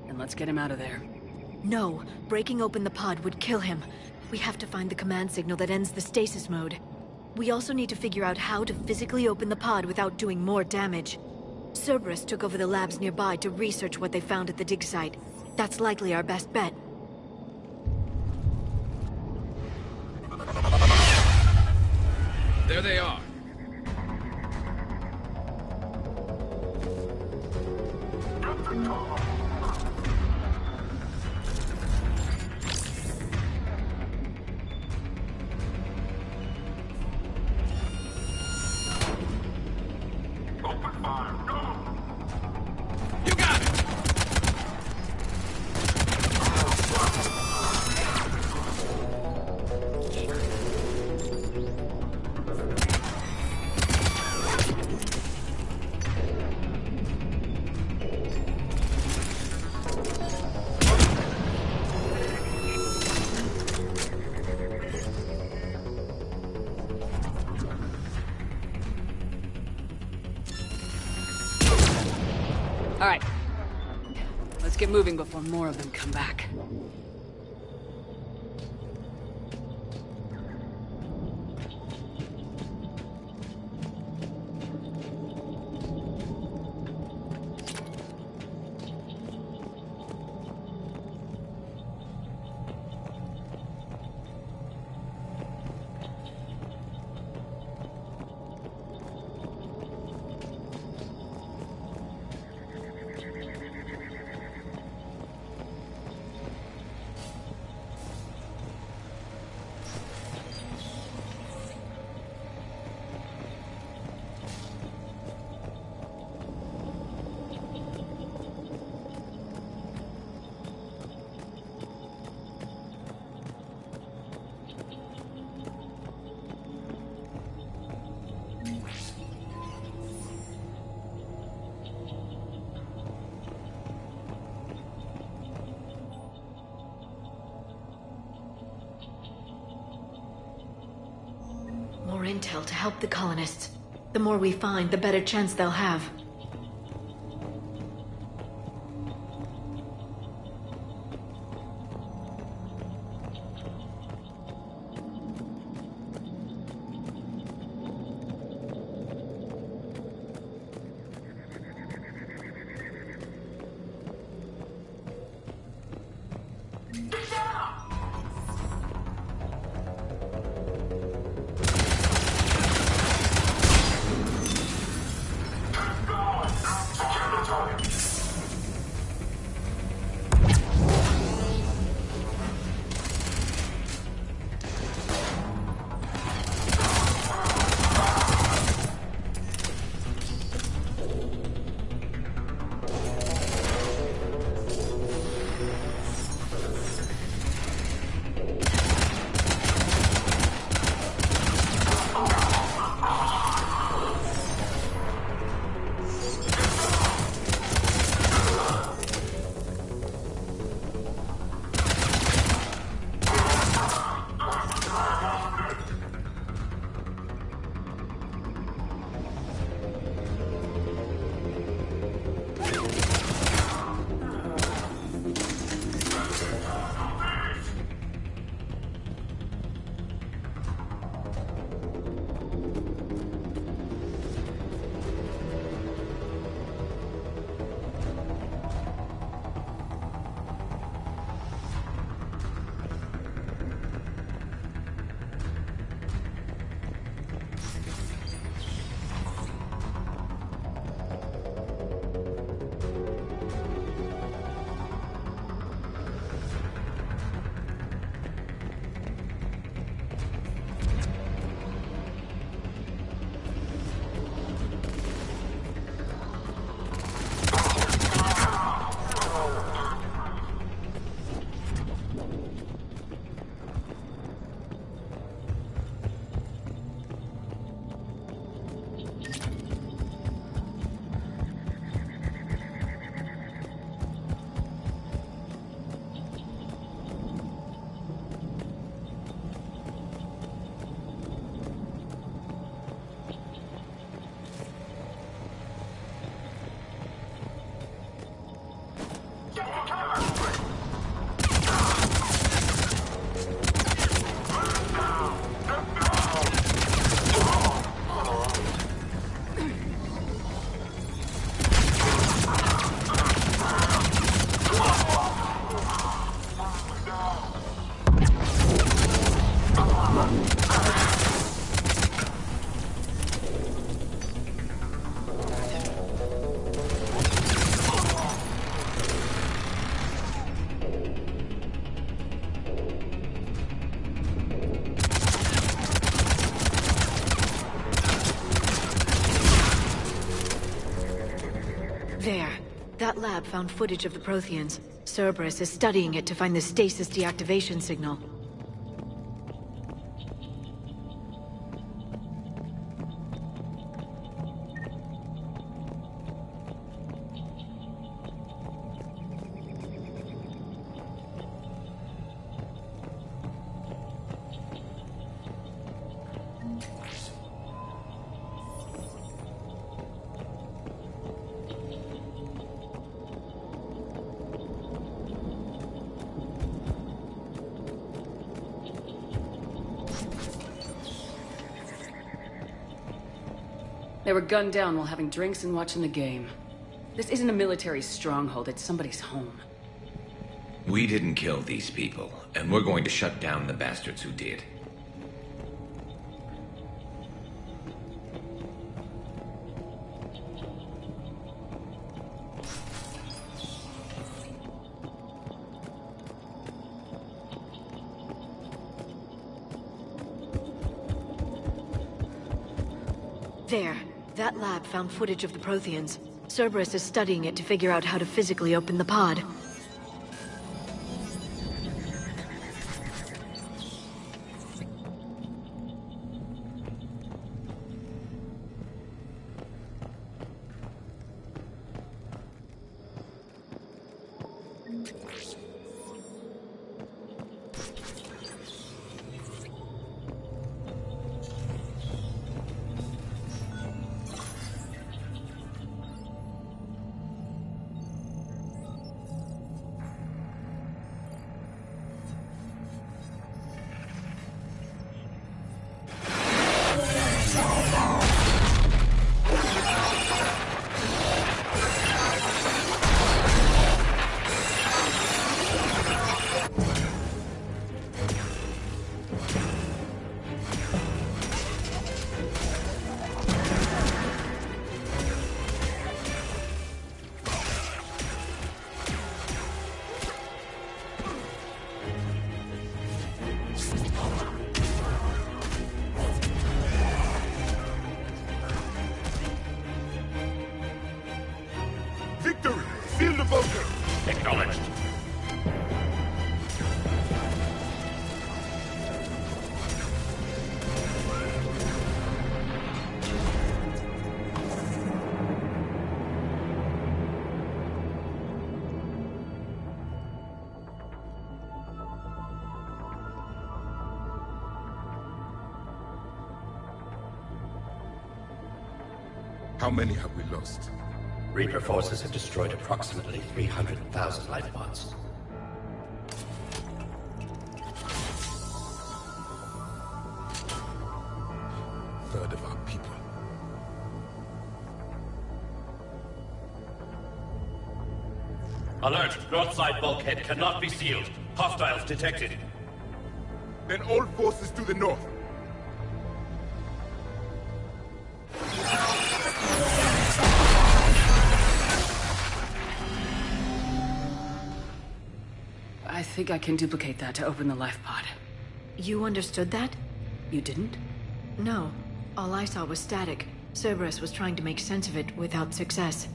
Then let's get him out of there. No, breaking open the pod would kill him. We have to find the command signal that ends the stasis mode. We also need to figure out how to physically open the pod without doing more damage. Cerberus took over the labs nearby to research what they found at the dig site. That's likely our best bet. There they are. All right. Let's get moving before more of them come back. More intel to help the colonists. The more we find, the better chance they'll have. Go! That lab found footage of the Protheans. Cerberus is studying it to find the stasis deactivation signal. They were gunned down while having drinks and watching the game. This isn't a military stronghold, it's somebody's home. We didn't kill these people, and we're going to shut down the bastards who did. There. That lab found footage of the Protheans. Cerberus is studying it to figure out how to physically open the pod. Acknowledged. How many have we lost? Reaper forces have destroyed approximately 300,000 life pods. Third of our people. Alert! North side bulkhead cannot be sealed. Hostiles detected. Then all forces to the north. I think I can duplicate that to open the life pod. You understood that? You didn't? No. All I saw was static. Cerberus was trying to make sense of it without success.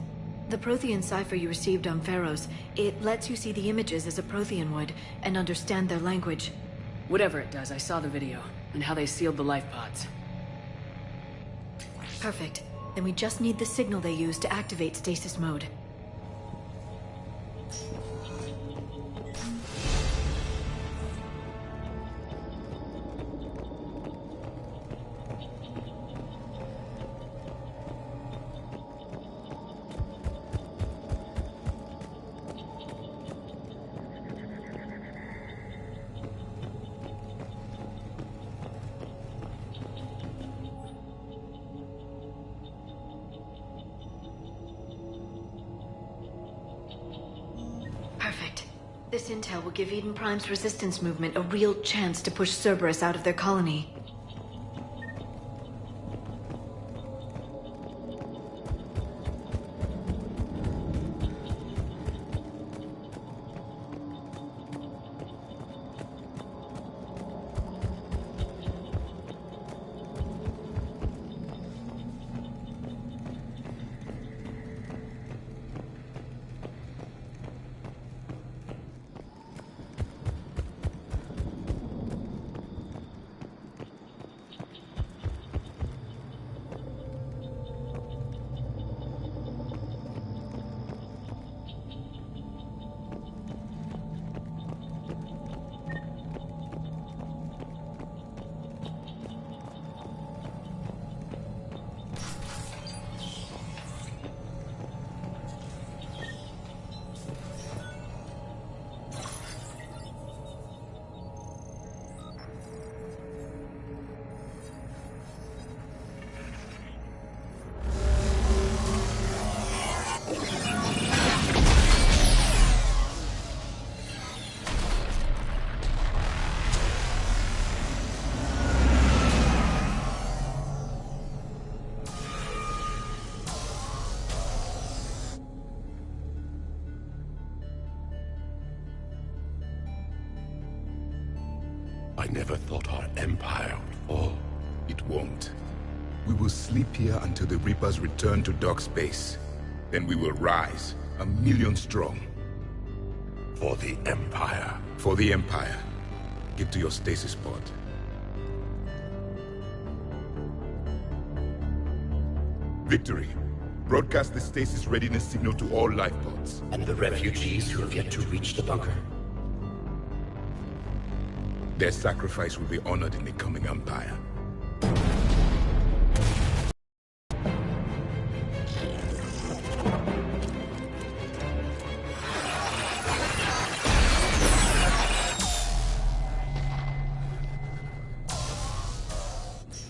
The Prothean cipher you received on Pharos, it lets you see the images as a Prothean would, and understand their language. Whatever it does, I saw the video, and how they sealed the life pods. Perfect. Then we just need the signal they use to activate stasis mode. Perfect. This intel will give Eden Prime's resistance movement a real chance to push Cerberus out of their colony. I never thought our empire would fall. It won't. We will sleep here until the Reapers return to Dock Space. Then we will rise, 1,000,000 strong. For the Empire. For the Empire. Get to your stasis pod. Victory. Broadcast the stasis readiness signal to all life pods. And the refugees who have yet to reach the bunker. Their sacrifice will be honored in the coming Empire.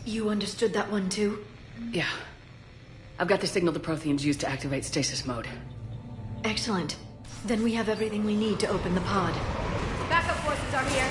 You understood that one too? Yeah. I've got the signal the Protheans used to activate stasis mode. Excellent. Then we have everything we need to open the pod. Backup forces are here.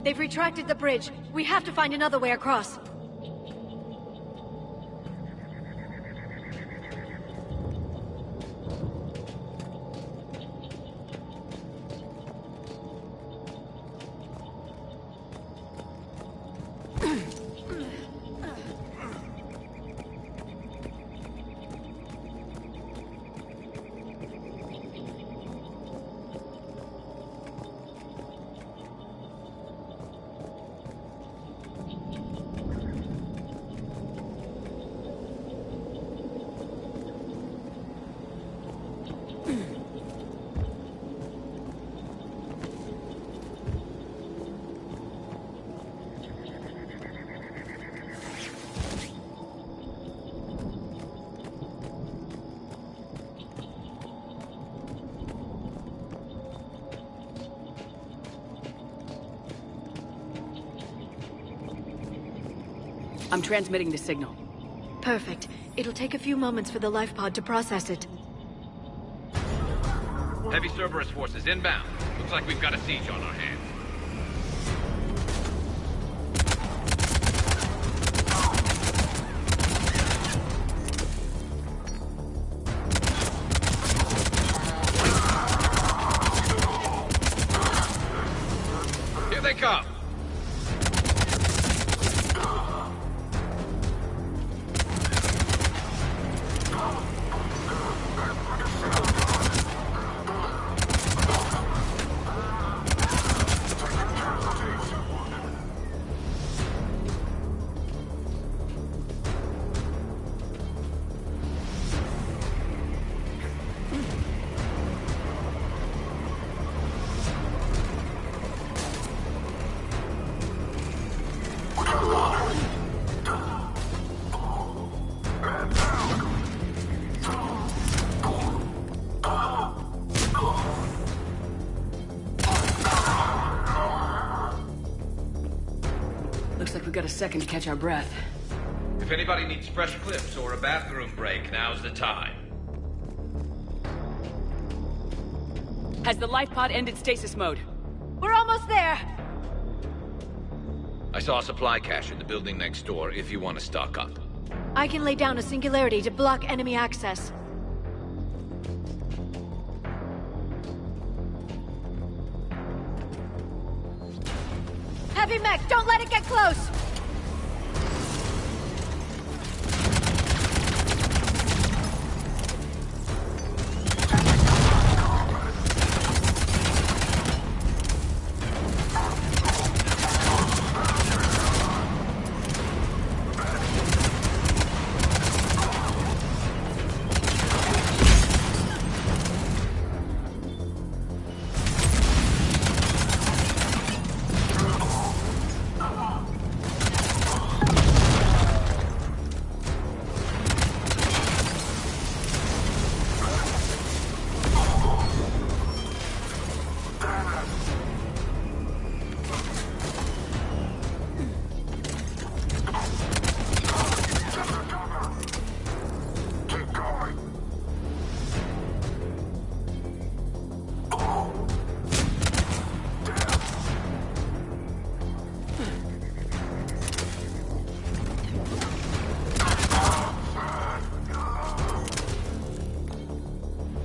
They've retracted the bridge. We have to find another way across. I'm transmitting the signal. Perfect. It'll take a few moments for the life pod to process it. Heavy Cerberus forces inbound. Looks like we've got a siege on our hands. Here they come! Looks like we got a second to catch our breath. If anybody needs fresh clips or a bathroom break, now's the time. Has the life pod ended stasis mode? We're almost there! I saw a supply cache in the building next door if you want to stock up. I can lay down a singularity to block enemy access. Heavy mech, don't let it get close!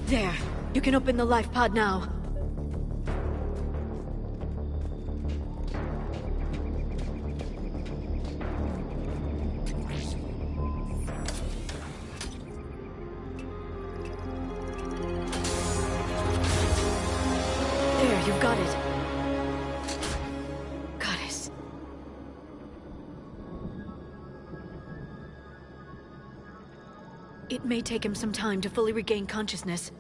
There. You can open the life pod now. There, you've got it. Goddess. It may take him some time to fully regain consciousness.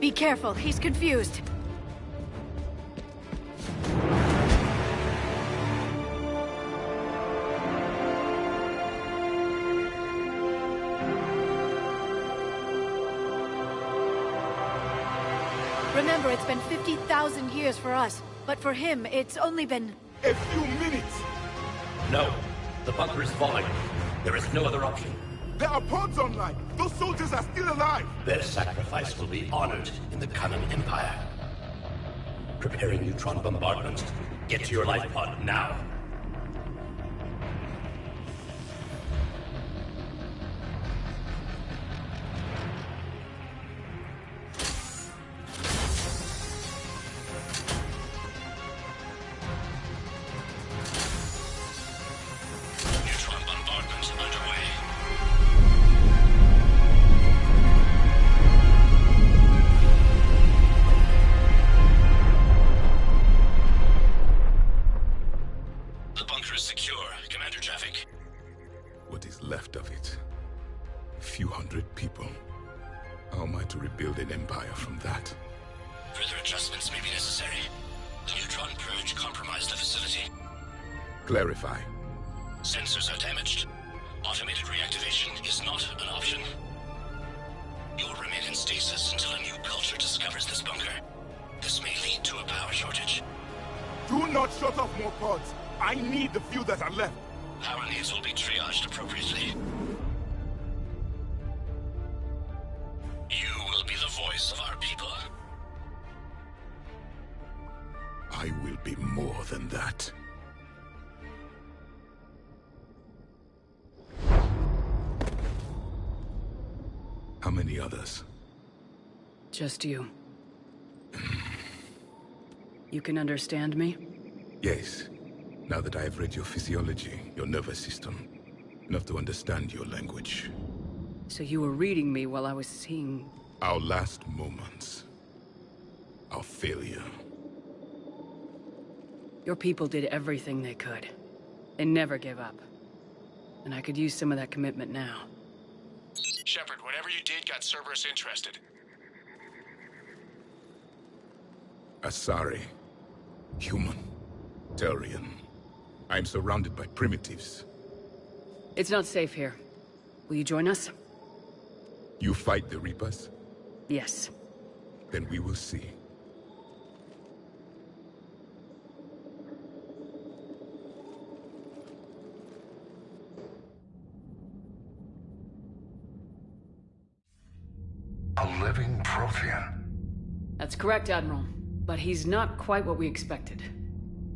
Be careful, he's confused. Remember, it's been 50,000 years for us, but for him, it's only been... A few minutes! No, the bunker is falling. There is no other option. There are pods online! Those soldiers are still alive! Their sacrifice will be honored in the coming Empire. Preparing neutron bombardment. Get to your life pod now. Neutron bombardment underway. The bunker is secure, Commander Traffic. What is left of it? A few hundred people. How am I to rebuild an empire from that? Further adjustments may be necessary. The neutron purge compromised the facility. Clarify. Sensors are damaged. Automated reactivation is not an option. You'll remain in stasis until a new culture discovers this bunker. This may lead to a power shortage. Do not shut off more pods! I need the few that are left! Power needs will be triaged appropriately. You will be the voice of our people. I will be more than that. How many others? Just you. You can understand me? Yes. Now that I have read your physiology, your nervous system, enough to understand your language. So you were reading me while I was seeing... Our last moments. Our failure. Your people did everything they could. They never gave up. And I could use some of that commitment now. Shepard, whatever you did got Cerberus interested. Asari. Human. Turian. I'm surrounded by primitives. It's not safe here. Will you join us? You fight the Reapers? Yes. Then we will see. A living Prothean. That's correct, Admiral. But he's not quite what we expected.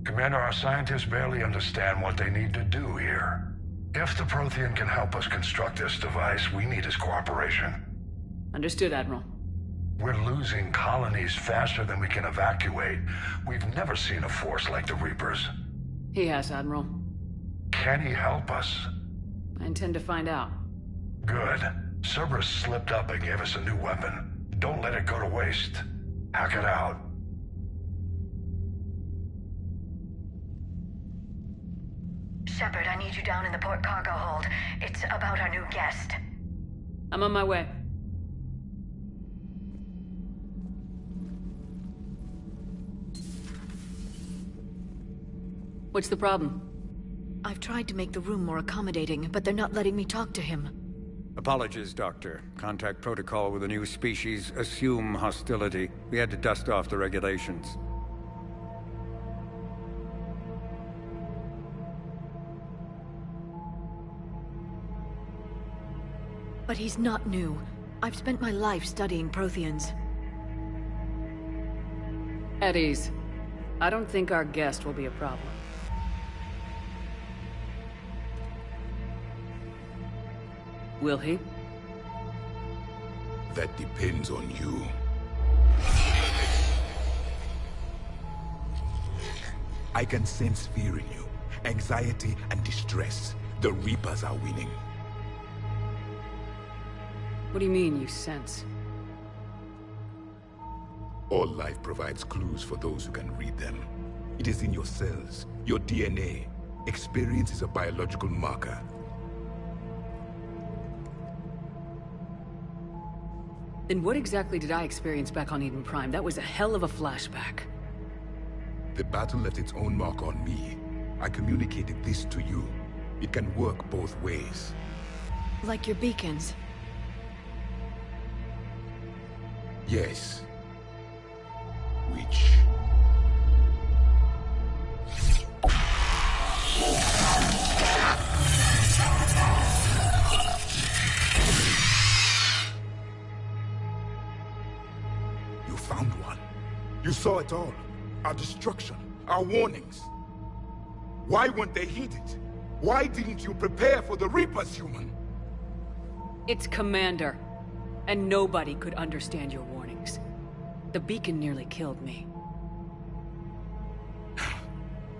Commander, our scientists barely understand what they need to do here. If the Prothean can help us construct this device, we need his cooperation. Understood, Admiral. We're losing colonies faster than we can evacuate. We've never seen a force like the Reapers. He has, Admiral. Can he help us? I intend to find out. Good. Cerberus slipped up and gave us a new weapon. Don't let it go to waste. Hack it out. Shepard, I need you down in the port cargo hold. It's about our new guest. I'm on my way. What's the problem? I've tried to make the room more accommodating, but they're not letting me talk to him. Apologies, Doctor. Contact protocol with a new species. Assume hostility. We had to dust off the regulations. But he's not new. I've spent my life studying Protheans. At ease. I don't think our guest will be a problem. Will he? That depends on you. I can sense fear in you. Anxiety and distress. The Reapers are winning. What do you mean, you sense? All life provides clues for those who can read them. It is in your cells, your DNA. Experience is a biological marker. Then what exactly did I experience back on Eden Prime? That was a hell of a flashback. The battle left its own mark on me. I communicated this to you. It can work both ways. Like your beacons. Yes. Which... You found one. You saw it all. Our destruction, our warnings. Why weren't they heeded? Why didn't you prepare for the Reapers, human? It's Commander. And nobody could understand your warnings. The beacon nearly killed me.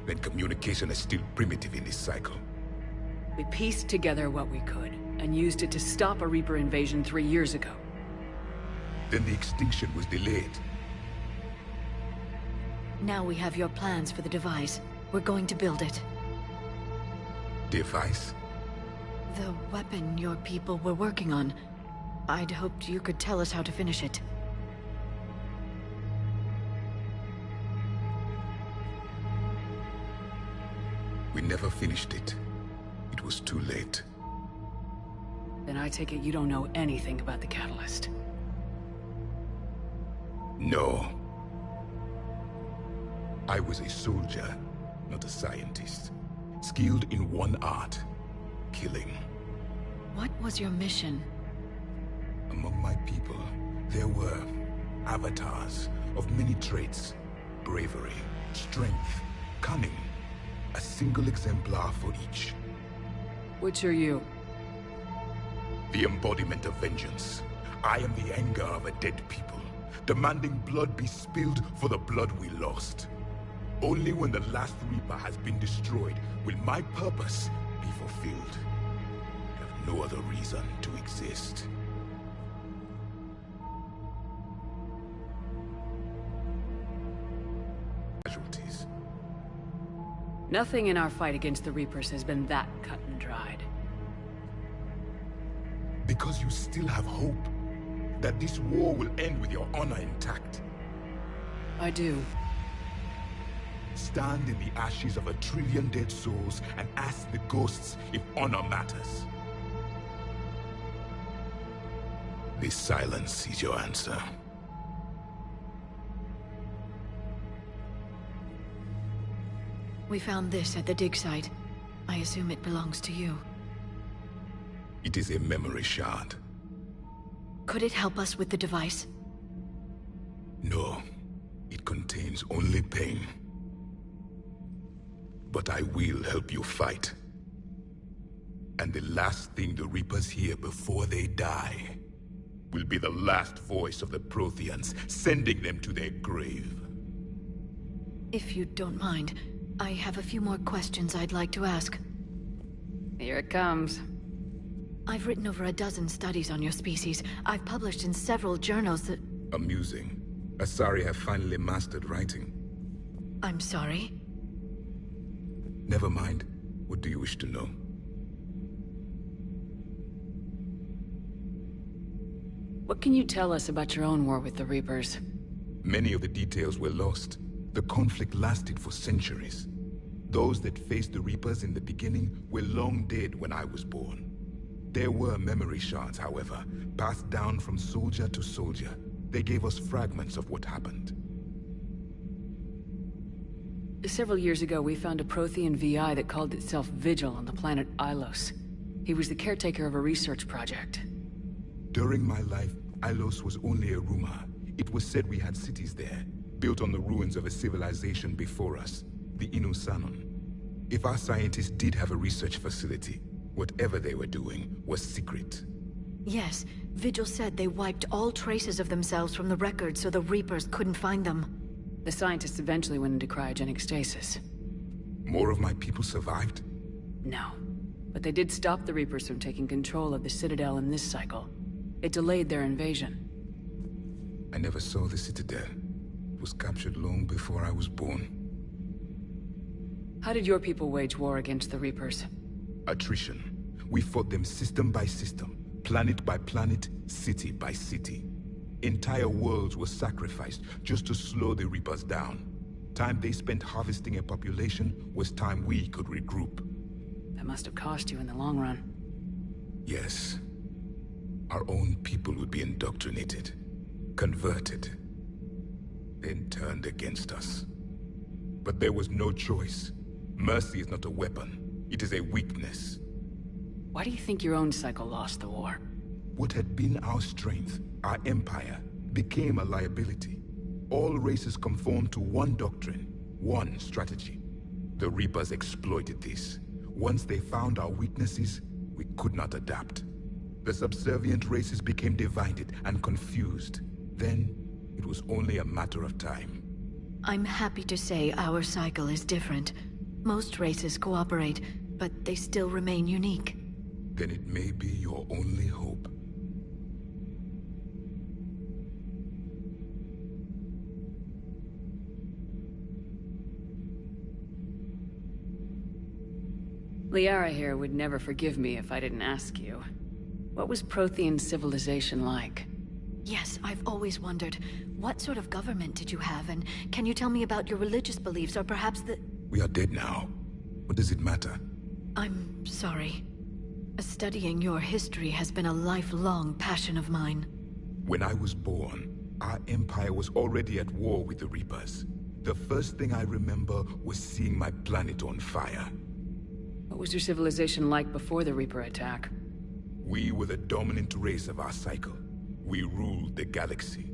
Then communication is still primitive in this cycle. We pieced together what we could, and used it to stop a Reaper invasion 3 years ago. Then the extinction was delayed. Now we have your plans for the device. We're going to build it. Device? The weapon your people were working on. I'd hoped you could tell us how to finish it. We never finished it. It was too late. Then I take it you don't know anything about the catalyst. No. I was a soldier, not a scientist. Skilled in one art, killing. What was your mission? Among my people, there were avatars of many traits. Bravery, strength, cunning. A single exemplar for each. Which are you? The embodiment of vengeance. I am the anger of a dead people, demanding blood be spilled for the blood we lost. Only when the last Reaper has been destroyed will my purpose be fulfilled. I have no other reason to exist. Casualties. Nothing in our fight against the Reapers has been that cut and dried. Because you still have hope that this war will end with your honor intact. I do. Stand in the ashes of 1 trillion dead souls and ask the ghosts if honor matters. This silence is your answer. We found this at the dig site. I assume it belongs to you. It is a memory shard. Could it help us with the device? No. It contains only pain. But I will help you fight. And the last thing the Reapers hear before they die will be the last voice of the Protheans, sending them to their grave. If you don't mind, I have a few more questions I'd like to ask. Here it comes. I've written over a dozen studies on your species. I've published in several journals that... Amusing. Asari have finally mastered writing. I'm sorry? Never mind. What do you wish to know? What can you tell us about your own war with the Reapers? Many of the details were lost. The conflict lasted for centuries. Those that faced the Reapers in the beginning were long dead when I was born. There were memory shards, however, passed down from soldier to soldier. They gave us fragments of what happened. Several years ago, we found a Prothean VI that called itself Vigil on the planet Ilos. He was the caretaker of a research project. During my life, Ilos was only a rumor. It was said we had cities there, built on the ruins of a civilization before us, the Inusanon. If our scientists did have a research facility, whatever they were doing was secret. Yes, Vigil said they wiped all traces of themselves from the records so the Reapers couldn't find them. The scientists eventually went into cryogenic stasis. More of my people survived? No. But they did stop the Reapers from taking control of the Citadel in this cycle. It delayed their invasion. I never saw the Citadel. It was captured long before I was born. How did your people wage war against the Reapers? Attrition. We fought them system by system, planet by planet, city by city. Entire worlds were sacrificed just to slow the Reapers down. Time they spent harvesting a population was time we could regroup. That must have cost you in the long run. Yes. Our own people would be indoctrinated, converted, then turned against us. But there was no choice. Mercy is not a weapon. It is a weakness. Why do you think your own cycle lost the war? What had been our strength, our empire, became a liability. All races conformed to one doctrine, one strategy. The Reapers exploited this. Once they found our weaknesses, we could not adapt. The subservient races became divided and confused. Then, it was only a matter of time. I'm happy to say our cycle is different. Most races cooperate, but they still remain unique. Then it may be your only hope. Liara here would never forgive me if I didn't ask you. What was Prothean civilization like? Yes, I've always wondered, what sort of government did you have, and can you tell me about your religious beliefs, or perhaps the... We are dead now. What does it matter? I'm sorry. Studying your history has been a lifelong passion of mine. When I was born, our empire was already at war with the Reapers. The first thing I remember was seeing my planet on fire. What was your civilization like before the Reaper attack? We were the dominant race of our cycle. We ruled the galaxy.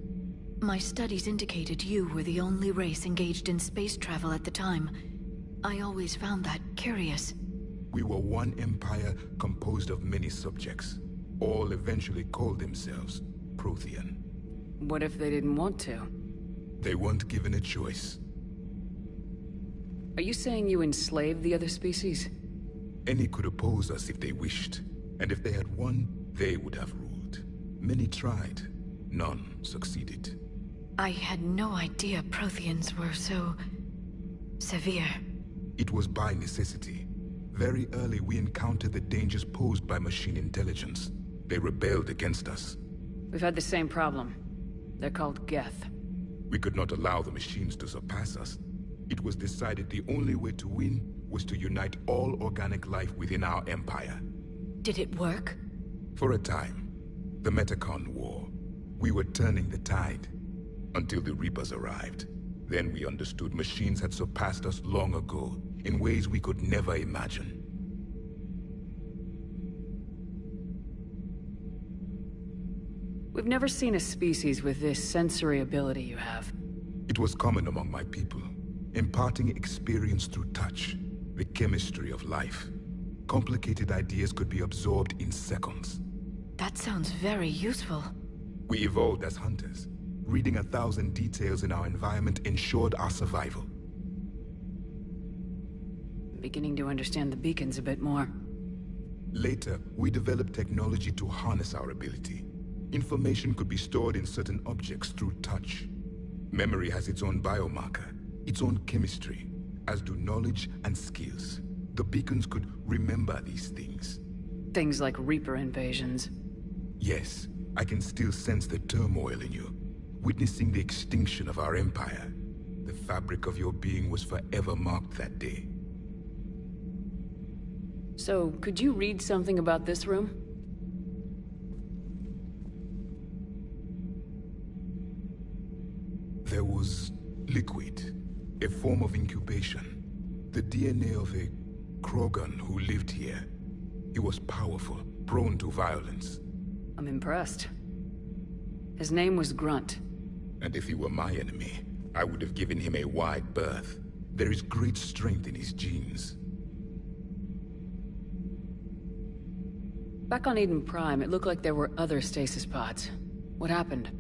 My studies indicated you were the only race engaged in space travel at the time. I always found that curious. We were one empire composed of many subjects. All eventually called themselves Prothean. What if they didn't want to? They weren't given a choice. Are you saying you enslaved the other species? Any could oppose us if they wished. And if they had won, they would have ruled. Many tried. None succeeded. I had no idea Protheans were so... severe. It was by necessity. Very early, we encountered the dangers posed by machine intelligence. They rebelled against us. We've had the same problem. They're called Geth. We could not allow the machines to surpass us. It was decided the only way to win was to unite all organic life within our empire. Did it work? For a time. The Metacon War. We were turning the tide. Until the Reapers arrived. Then we understood machines had surpassed us long ago, in ways we could never imagine. We've never seen a species with this sensory ability you have. It was common among my people, imparting experience through touch, the chemistry of life. Complicated ideas could be absorbed in seconds. That sounds very useful. We evolved as hunters. Reading 1,000 details in our environment ensured our survival. I'm beginning to understand the beacons a bit more. Later, we developed technology to harness our ability. Information could be stored in certain objects through touch. Memory has its own biomarker, its own chemistry, as do knowledge and skills. The beacons could remember these things. Things like Reaper invasions. Yes, I can still sense the turmoil in you, witnessing the extinction of our empire. The fabric of your being was forever marked that day. So, could you read something about this room? There was liquid, a form of incubation. The DNA of a Krogan who lived here. He was powerful, prone to violence. I'm impressed. His name was Grunt. And if he were my enemy, I would have given him a wide berth. There is great strength in his genes. Back on Eden Prime, it looked like there were other stasis pods. What happened?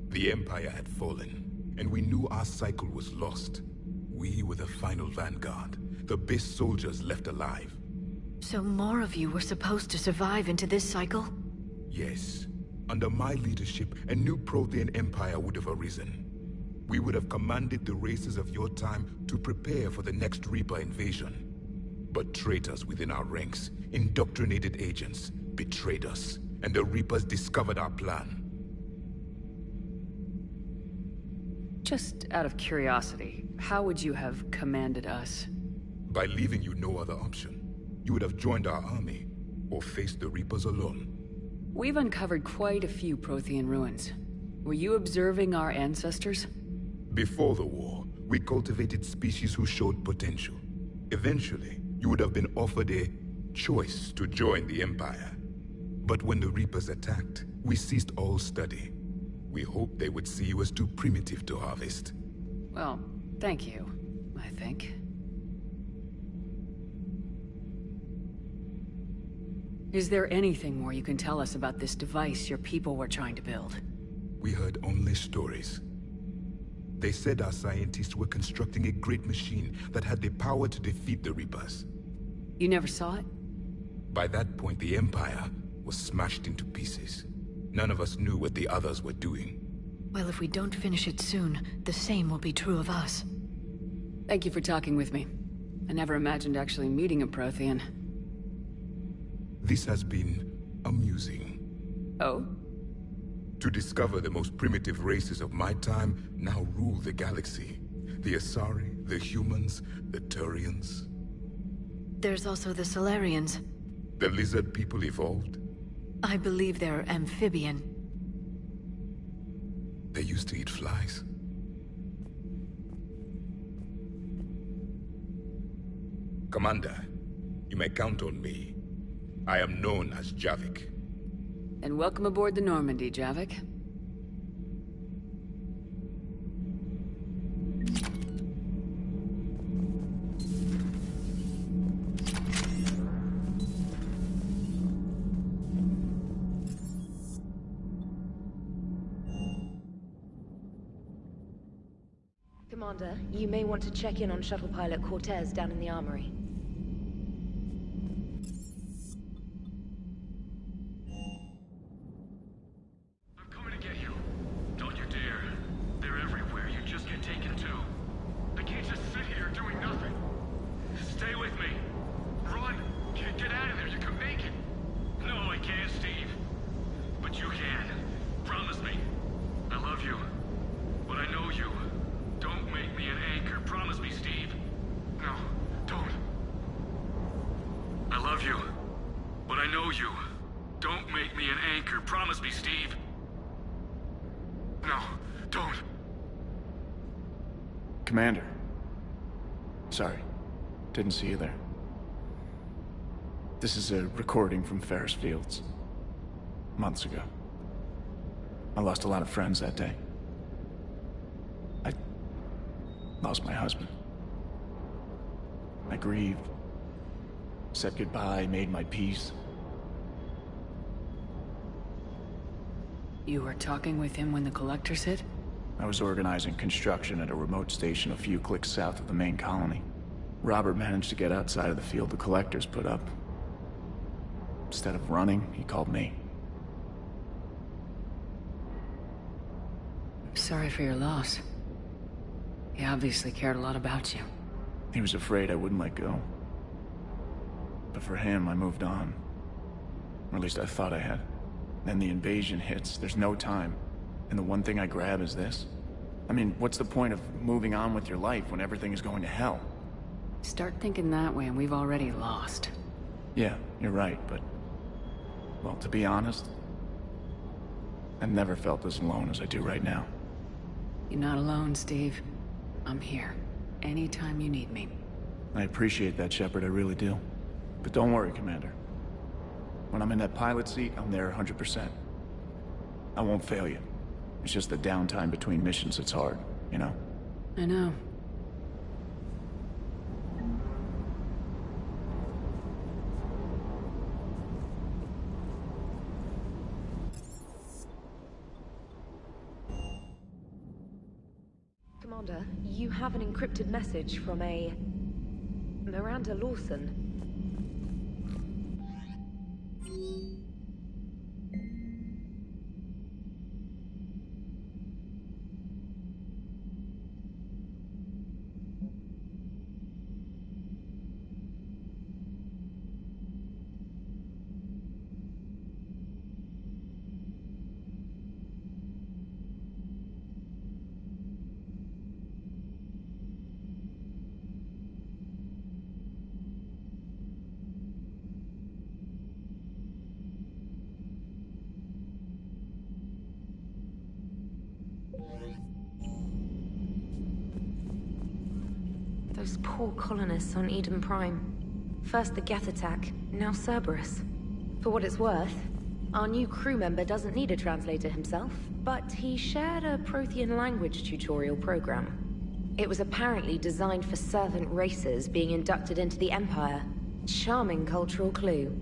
The Empire had fallen, and we knew our cycle was lost. We were the final vanguard, the best soldiers left alive. So more of you were supposed to survive into this cycle? Yes. Under my leadership, a new Prothean empire would have arisen. We would have commanded the races of your time to prepare for the next Reaper invasion. But traitors within our ranks, indoctrinated agents, betrayed us, and the Reapers discovered our plan. Just out of curiosity, how would you have commanded us? By leaving you no other option. You would have joined our army, or faced the Reapers alone. We've uncovered quite a few Prothean ruins. Were you observing our ancestors? Before the war, we cultivated species who showed potential. Eventually, you would have been offered a choice to join the Empire. But when the Reapers attacked, we ceased all study. We hoped they would see you as too primitive to harvest. Well, thank you, I think. Is there anything more you can tell us about this device your people were trying to build? We heard only stories. They said our scientists were constructing a great machine that had the power to defeat the Reapers. You never saw it? By that point, the Empire was smashed into pieces. None of us knew what the others were doing. Well, if we don't finish it soon, the same will be true of us. Thank you for talking with me. I never imagined actually meeting a Prothean. This has been amusing. Oh? To discover the most primitive races of my time now rule the galaxy. The Asari, the humans, the Turians. There's also the Solarians. The lizard people evolved? I believe they're amphibian. They used to eat flies. Commander, you may count on me. I am known as Javik. And welcome aboard the Normandy, Javik. Commander, you may want to check in on shuttle pilot Cortez down in the armory. I'm coming to get you. Don't you dare. They're everywhere. You just get taken too. I can't just sit here doing nothing. love you. But I know you. Don't make me an anchor. Promise me, Steve. No, don't. Commander. Sorry. Didn't see you there. This is a recording from Ferris Fields. Months ago. I lost a lot of friends that day. I lost my husband. I grieved. Said goodbye, made my peace. You were talking with him when the Collectors hit? I was organizing construction at a remote station a few clicks south of the main colony. Robert managed to get outside of the field the Collectors put up. Instead of running, he called me. Sorry for your loss. He obviously cared a lot about you. He was afraid I wouldn't let go. But for him, I moved on. Or at least I thought I had. Then the invasion hits, there's no time. And the one thing I grab is this. I mean, what's the point of moving on with your life when everything is going to hell? Start thinking that way and we've already lost. Yeah, you're right, but... well, to be honest, I've never felt as alone as I do right now. You're not alone, Steve. I'm here. Anytime you need me. I appreciate that, Shepard, I really do. But don't worry, Commander. When I'm in that pilot seat, I'm there 100%. I won't fail you. It's just the downtime between missions that's hard, you know? I know. Commander, you have an encrypted message from a... Miranda Lawson. Those poor colonists on Eden Prime. First the Geth attack, now Cerberus. For what it's worth, our new crew member doesn't need a translator himself, but he shared a Prothean language tutorial program. It was apparently designed for servant races being inducted into the Empire. Charming cultural clue.